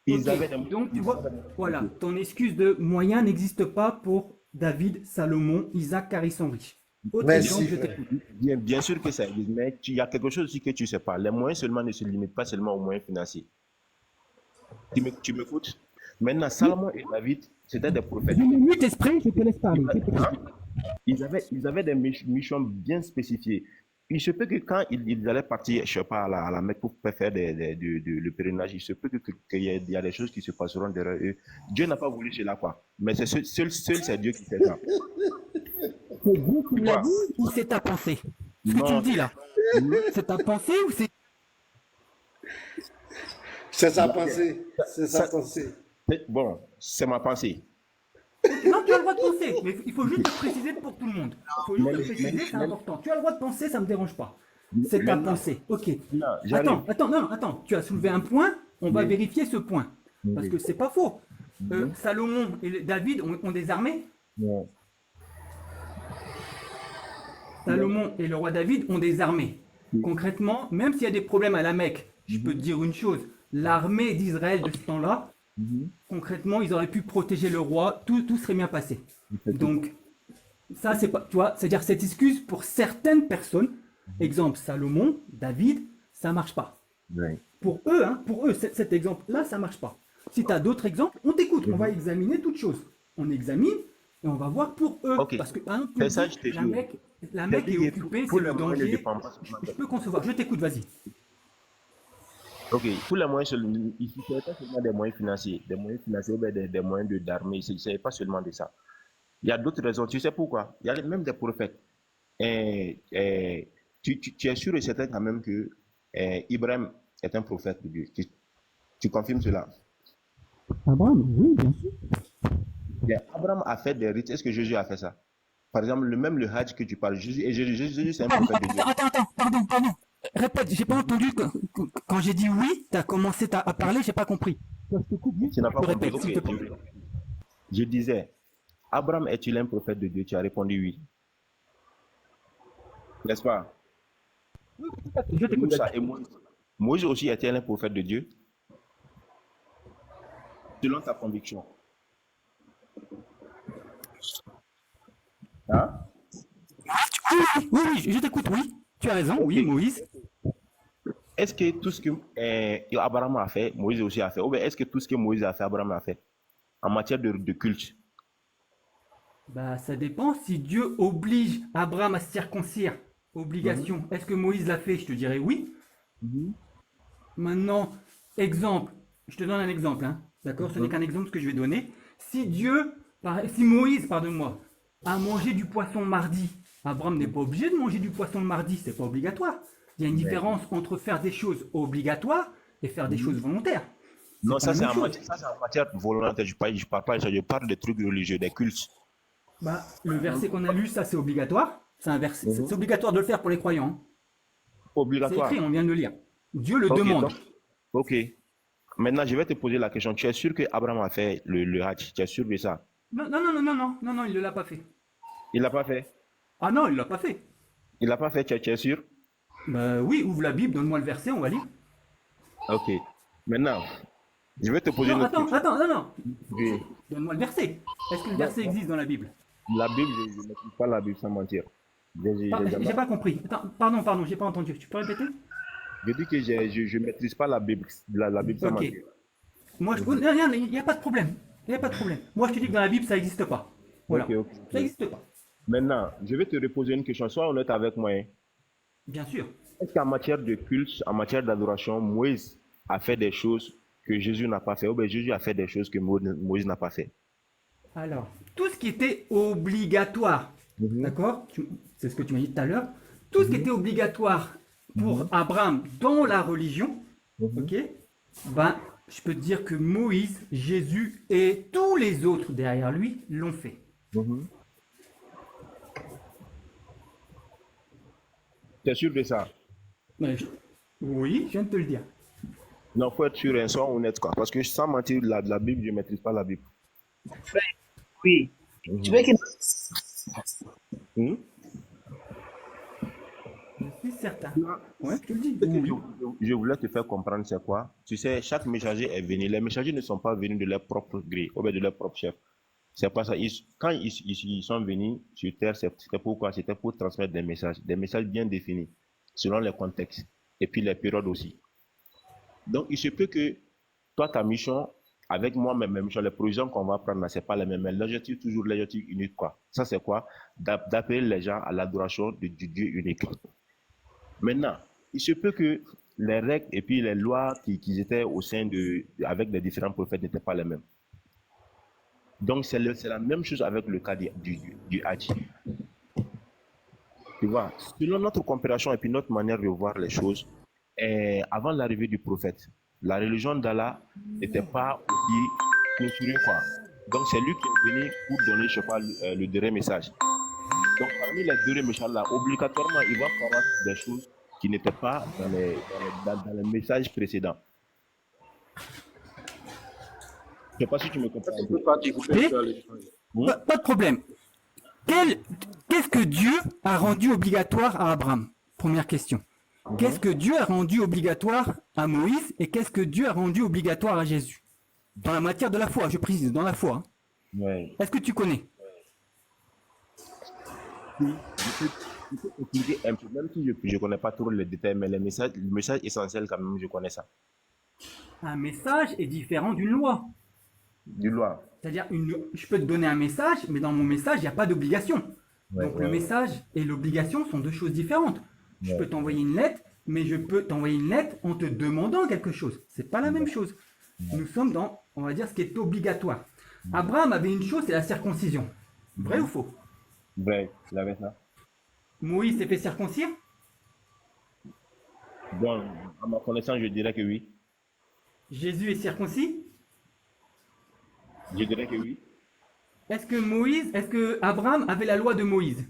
ils Ok, avaient des donc tu vois, voilà, ton excuse de moyens n'existe pas pour David, Salomon, Isaac, car ils sont riches. Autre exemple, Merci, je frère. t'écoute. bien sûr que ça existe, mais il y a quelque chose aussi que tu ne sais pas. Les moyens seulement ne se limitent pas seulement aux moyens financiers. Tu m'écoutes? Maintenant, Salomon et David, c'était des prophètes. Je me mute esprit, je te laisse parler. Je t'écoute. Ils avaient des missions bien spécifiées. Il se peut que quand ils allaient partir, je sais pas, à la Mecque pour faire le pèlerinage, il se peut qu'il y a des choses qui se passeront derrière eux. Dieu n'a pas voulu cela, quoi. Mais c'est seul c'est Dieu qui fait ça. C'est Dieu qui Tu l'a vois? dit ou c'est ta pensée? Ce que tu Non, me dis là, c'est ta pensée ou c'est... C'est sa pensée. C'est sa ça, pensée. bon, c'est ma pensée. Non, tu as le droit de penser, mais il faut juste le préciser pour tout le monde. Il faut juste le préciser, c'est important. Tu as le droit de penser, ça ne me dérange pas. C'est ta Maintenant, pensée, ok. non, j'arrive. Attends, tu as soulevé un point, on va vérifier ce point. Parce que c'est pas faux. Salomon et David ont des armées. Non. Salomon et le roi David ont des armées. Concrètement, même s'il y a des problèmes à la Mecque, je peux te dire une chose, l'armée d'Israël de ce temps-là, concrètement, ils auraient pu protéger le roi, tout serait bien passé. Donc, ça, c'est pas, tu vois, c'est-à-dire cette excuse pour certaines personnes, exemple Salomon, David, ça marche pas. Oui. Pour eux, cet exemple-là, ça marche pas. Si tu as d'autres exemples, on t'écoute, on va examiner toutes choses. On examine et on va voir pour eux. Ok. Parce que, par exemple, C'est ça, je te jure. la Mecque est occupée, Tous c'est les le moyens ne danger. dépendent pas seulement Je peux concevoir, je t'écoute, vas-y. Ok, tous les moyens, il ne s'agit pas seulement des moyens financiers, ou bien des moyens d'armée, il ne s'agit pas seulement de ça. Il y a d'autres raisons, tu sais pourquoi? Il y a même des prophètes. Tu es sûr et certain quand même que Ibrahim est un prophète de Dieu. Tu confirmes cela? Abraham, oui, bien sûr. Bien, Abraham a fait des rites. Est-ce que Jésus a fait ça? Par exemple, même le Hajj que tu parles, Jésus c'est un prophète de Dieu. Attends, pardon. Répète, j'ai pas entendu quand j'ai dit oui, tu as commencé à parler, j'ai pas compris. Tu n'as pas compris. Répète, s'il te Ok, plaît. je disais, Abraham est-il un prophète de Dieu? Tu as répondu oui. N'est-ce pas? Je t'écoute. Moussa et Moïse. Moïse aussi était un prophète de Dieu, selon ta conviction. Hein? Oui, je t'écoute, oui. Tu as raison, oui, Ok. Moïse. Est-ce que tout ce que Abraham a fait, Moïse aussi a fait? Ou bien est-ce que tout ce que Moïse a fait, Abraham a fait? En matière de culte. Bah, ça dépend si Dieu oblige Abraham à se circoncire. Obligation. Est-ce que Moïse l'a fait? Je te dirais oui. Maintenant, exemple. Je te donne un exemple, hein. D'accord? Ce n'est qu'un exemple que je vais donner. Si Moïse, pardonne-moi, a mangé du poisson mardi, Abraham n'est pas obligé de manger du poisson le mardi, c'est pas obligatoire. Il y a une différence entre faire des choses obligatoires et faire des choses volontaires. Non, pas ça la c'est même chose. en matière volontaire. Je parle pas de ça, je parle des trucs religieux, des cultes. Bah, le verset qu'on a lu, ça c'est obligatoire. C'est un verset, c'est obligatoire de le faire pour les croyants, hein. C'est Obligatoire. écrit, on vient de le lire. Dieu le Ok, demande. ok. Maintenant, je vais te poser la question. Tu es sûr que Abraham a fait le Hajj? Tu es sûr de ça? Non, il ne l'a pas fait. Il l'a pas fait? Ah non, il l'a pas fait. Il l'a pas fait, tu es sûr? Bah oui, ouvre la Bible, donne-moi le verset, on va lire. Ok. Maintenant, je vais te poser Non, une autre question. attends. Oui. Donne-moi le verset. Est-ce que le verset existe dans la Bible? La Bible, je ne maîtrise pas la Bible sans mentir. J'ai pas compris. Attends, pardon, j'ai pas entendu. Tu peux répéter? Je dis que je ne maîtrise pas la Bible, la Bible sans Ok. mentir. Moi, il n'y a pas de problème. Il n'y a pas de problème. Moi, je te dis que dans la Bible, ça n'existe pas. Voilà. Ok. Ça n'existe pas. Maintenant, je vais te reposer une question. Sois honnête avec moi, hein. Bien sûr. Est-ce qu'en matière de culte, en matière d'adoration, Moïse a fait des choses que Jésus n'a pas fait, ou bien Jésus a fait des choses que Moïse n'a pas fait? Alors, tout ce qui était obligatoire, d'accord? C'est ce que tu m'as dit tout à l'heure. Tout ce qui était obligatoire pour Abraham dans la religion, ok? Ben, je peux te dire que Moïse, Jésus et tous les autres derrière lui l'ont fait. T'es sûr de ça? Oui, je viens de te le dire. Non, faut être sûr et sois honnête, quoi. Parce que sans mentir, la Bible, je ne maîtrise pas la Bible. Oui. Tu veux qu'il... Je suis certain. Ouais, je te le dis. Je voulais te faire comprendre c'est quoi. Tu sais, chaque messager est venu. Les messagers ne sont pas venus de leur propre gré, ou bien de leur propre chef. C'est pas ça. Quand ils sont venus sur Terre, c'était pourquoi? C'était pour transmettre des messages bien définis, selon les contextes, et puis les périodes aussi. Donc, il se peut que toi, ta mission, avec moi, mes missions, les provisions qu'on va prendre, ce n'est pas les mêmes. Mais l'objectif, toujours l'objectif unique, quoi. Ça, c'est quoi? D'appeler les gens à l'adoration du Dieu unique. Maintenant, il se peut que les règles et puis les lois qui étaient au sein avec les différents prophètes n'étaient pas les mêmes. Donc, c'est la même chose avec le cas du Hajj. Tu vois, selon notre compréhension et puis notre manière de voir les choses, avant l'arrivée du prophète, la religion d'Allah n'était pas aussi clôturée, quoi. Donc, c'est lui qui est venu pour donner, je sais pas, le dernier message. Donc, parmi les derniers messages là, obligatoirement, il va falloir des choses qui n'étaient pas dans les messages précédents. Je ne sais pas si tu me comprends. Pas de problème. Qu'est-ce que Dieu a rendu obligatoire à Abraham? Première question. Qu'est-ce que Dieu a rendu obligatoire à Moïse et qu'est-ce que Dieu a rendu obligatoire à Jésus? Dans la matière de la foi, je précise, dans la foi. Hein. Ouais. Est-ce que tu connais? Je peux expliquer un peu, même si je ne connais pas trop les détails, mais le message essentiel quand même, je connais ça. Un message est différent d'une loi. D'une loi. C'est-à-dire, je peux te donner un message, mais dans mon message, il n'y a pas d'obligation. Donc le message et l'obligation sont deux choses différentes. Je peux t'envoyer une lettre, mais je peux t'envoyer une lettre en te demandant quelque chose. C'est pas la même chose. Nous sommes dans, on va dire, ce qui est obligatoire. Abraham avait une chose, c'est la circoncision. Vrai ou faux? Vrai, il avait ça. Moïse s'est fait circoncire? Bon, à ma connaissance, je dirais que oui. Jésus est circoncis? Je dirais que oui. Est-ce que Abraham avait la loi de Moïse?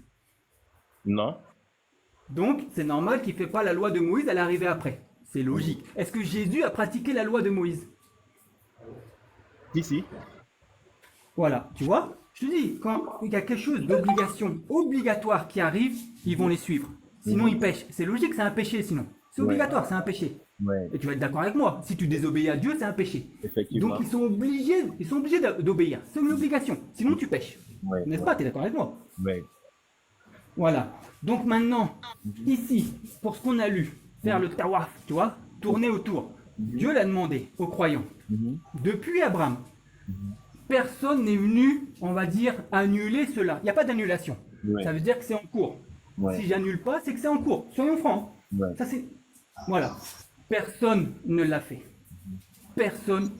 Non. Donc, c'est normal qu'il ne fait pas la loi de Moïse, elle est arrivée après. C'est logique. Est-ce que Jésus a pratiqué la loi de Moïse? Si. Voilà, tu vois? Je te dis, quand il y a quelque chose d'obligation, obligatoire qui arrive, ils vont les suivre. Sinon, ils pêchent. C'est logique, c'est un péché sinon. C'est obligatoire, c'est un péché. Et tu vas être d'accord avec moi. Si tu désobéis à Dieu, c'est un péché. Donc, ils sont obligés d'obéir. C'est une obligation. Sinon, tu pêches. N'est-ce pas? Tu es d'accord avec moi? Voilà. Donc maintenant, ici, pour ce qu'on a lu, faire le tawaf, tu vois, tourner autour. Dieu l'a demandé aux croyants. Depuis Abraham, personne n'est venu, on va dire, annuler cela. Il n'y a pas d'annulation. Ça veut dire que c'est en cours. Si j'annule pas, c'est que c'est en cours. Soyons francs. Ça, c'est... Voilà. Personne ne l'a fait. Personne.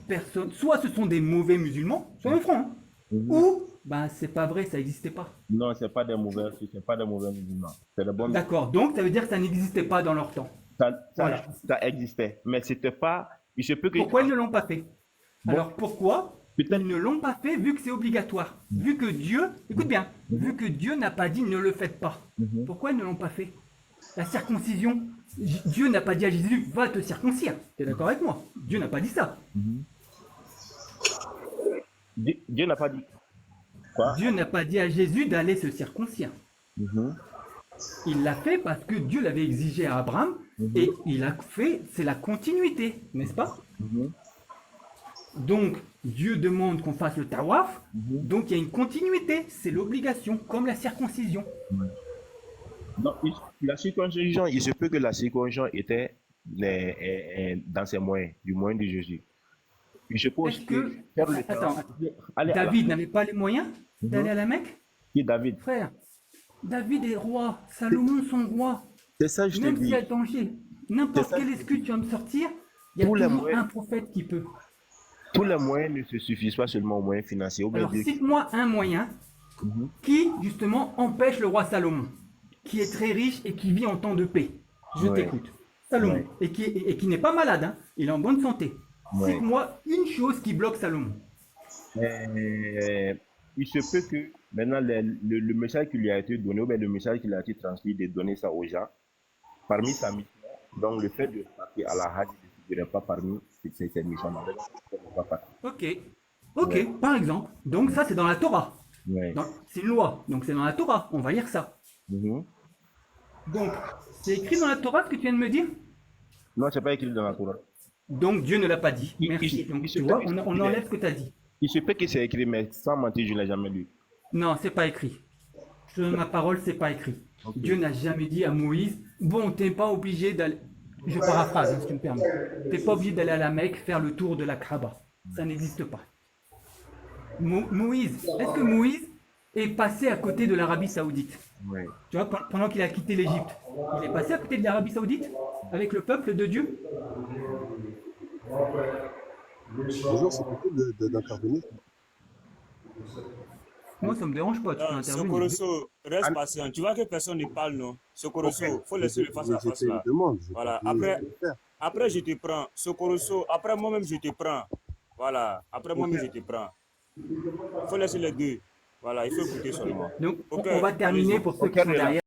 Soit ce sont des mauvais musulmans, soyons francs. Ou, ben, c'est pas vrai, ça n'existait pas. Non, c'est pas des mauvais musulmans. C'est des bons. D'accord, donc ça veut dire que ça n'existait pas dans leur temps. Ça existait, mais c'était pas. Il se peut que... Pourquoi ils ne l'ont pas fait? Alors pourquoi ils ne l'ont pas fait vu que c'est obligatoire? Vu que Dieu, écoute bien, vu que Dieu n'a pas dit ne le faites pas. Pourquoi ils ne l'ont pas fait? La circoncision, Dieu n'a pas dit à Jésus va te circoncire. Tu es d'accord avec moi? Dieu n'a pas dit ça. Dieu n'a pas dit quoi? Dieu n'a pas dit à Jésus d'aller se circoncire. Il l'a fait parce que Dieu l'avait exigé à Abraham et il a fait, c'est la continuité, n'est-ce pas? Donc, Dieu demande qu'on fasse le tawaf, donc il y a une continuité, c'est l'obligation, comme la circoncision. Non, la circoncision, il se peut que la circoncision était dans ses moyens, du moyen de Jésus. Je suppose Attends, David n'avait pas les moyens d'aller à la Mecque? Qui David? Frère, David est roi, Salomon son roi. C'est ça, je te Même dis. s'il y a danger, n'importe C'est ça, quelle je te excuse dis. tu vas me sortir, il y a Tous les toujours moyens, un prophète qui peut. tous les moyens ne se suffisent pas seulement aux moyens financiers. Ou bien Alors dire- cite-moi un moyen Mhm. qui, justement, empêche le roi Salomon, qui est très riche et qui vit en temps de paix. Je Ouais. t'écoute. Salomon, Ouais. et qui n'est pas malade, hein. Il est en bonne santé. Ouais. Cite-moi une chose qui bloque Salomon. Il se peut que maintenant le message qui lui a été donné, ou bien le message qui lui a été transmis, de donner ça aux gens, parmi sa mission, donc le fait de partir à la Hajj ne figurait pas parmi ces missions. Ok, ok, Ouais. par exemple. Donc ça, c'est dans la Torah. Ouais. C'est une loi, donc c'est dans la Torah. On va lire ça. Mhm. Donc, c'est écrit dans la Torah ce que tu viens de me dire? Non, c'est pas écrit dans la Torah. Donc Dieu ne l'a pas dit. Merci. il Donc se tu peut vois, que- on enlève ce que tu as dit. Il se peut que c'est écrit, mais sans mentir, je ne l'ai jamais lu. Non, c'est pas écrit. Je te donne ma parole, c'est pas écrit. Ok. Dieu n'a jamais dit à Moïse, bon, t'es pas obligé d'aller. Je paraphrase, hein, si tu me permets. T'es pas obligé d'aller à la Mecque faire le tour de la Kaaba. Ça n'existe pas. Moïse, est-ce que Moïse est passé à côté de l'Arabie Saoudite? Ouais. Tu vois, pendant qu'il a quitté l'Égypte, il est passé à côté de l'Arabie Saoudite avec le peuple de Dieu? Bonjour, c'est possible d'intervenir? Moi, ça me dérange pas, tu peux Non, intervenir. Sokoroso, reste patient. Tu vois que personne ne parle, non? Sokoroso, il faut laisser le face à face C'était là. une demande. Voilà, pas pu après, le faire. après je te prends. Sokoroso, après moi-même je te prends. Voilà, après moi-même je te prends. Il faut laisser les deux. Voilà, il faut écouter seulement. Donc, Ok, on va terminer allez-y. pour ceux Ok, qui sont Réla. derrière.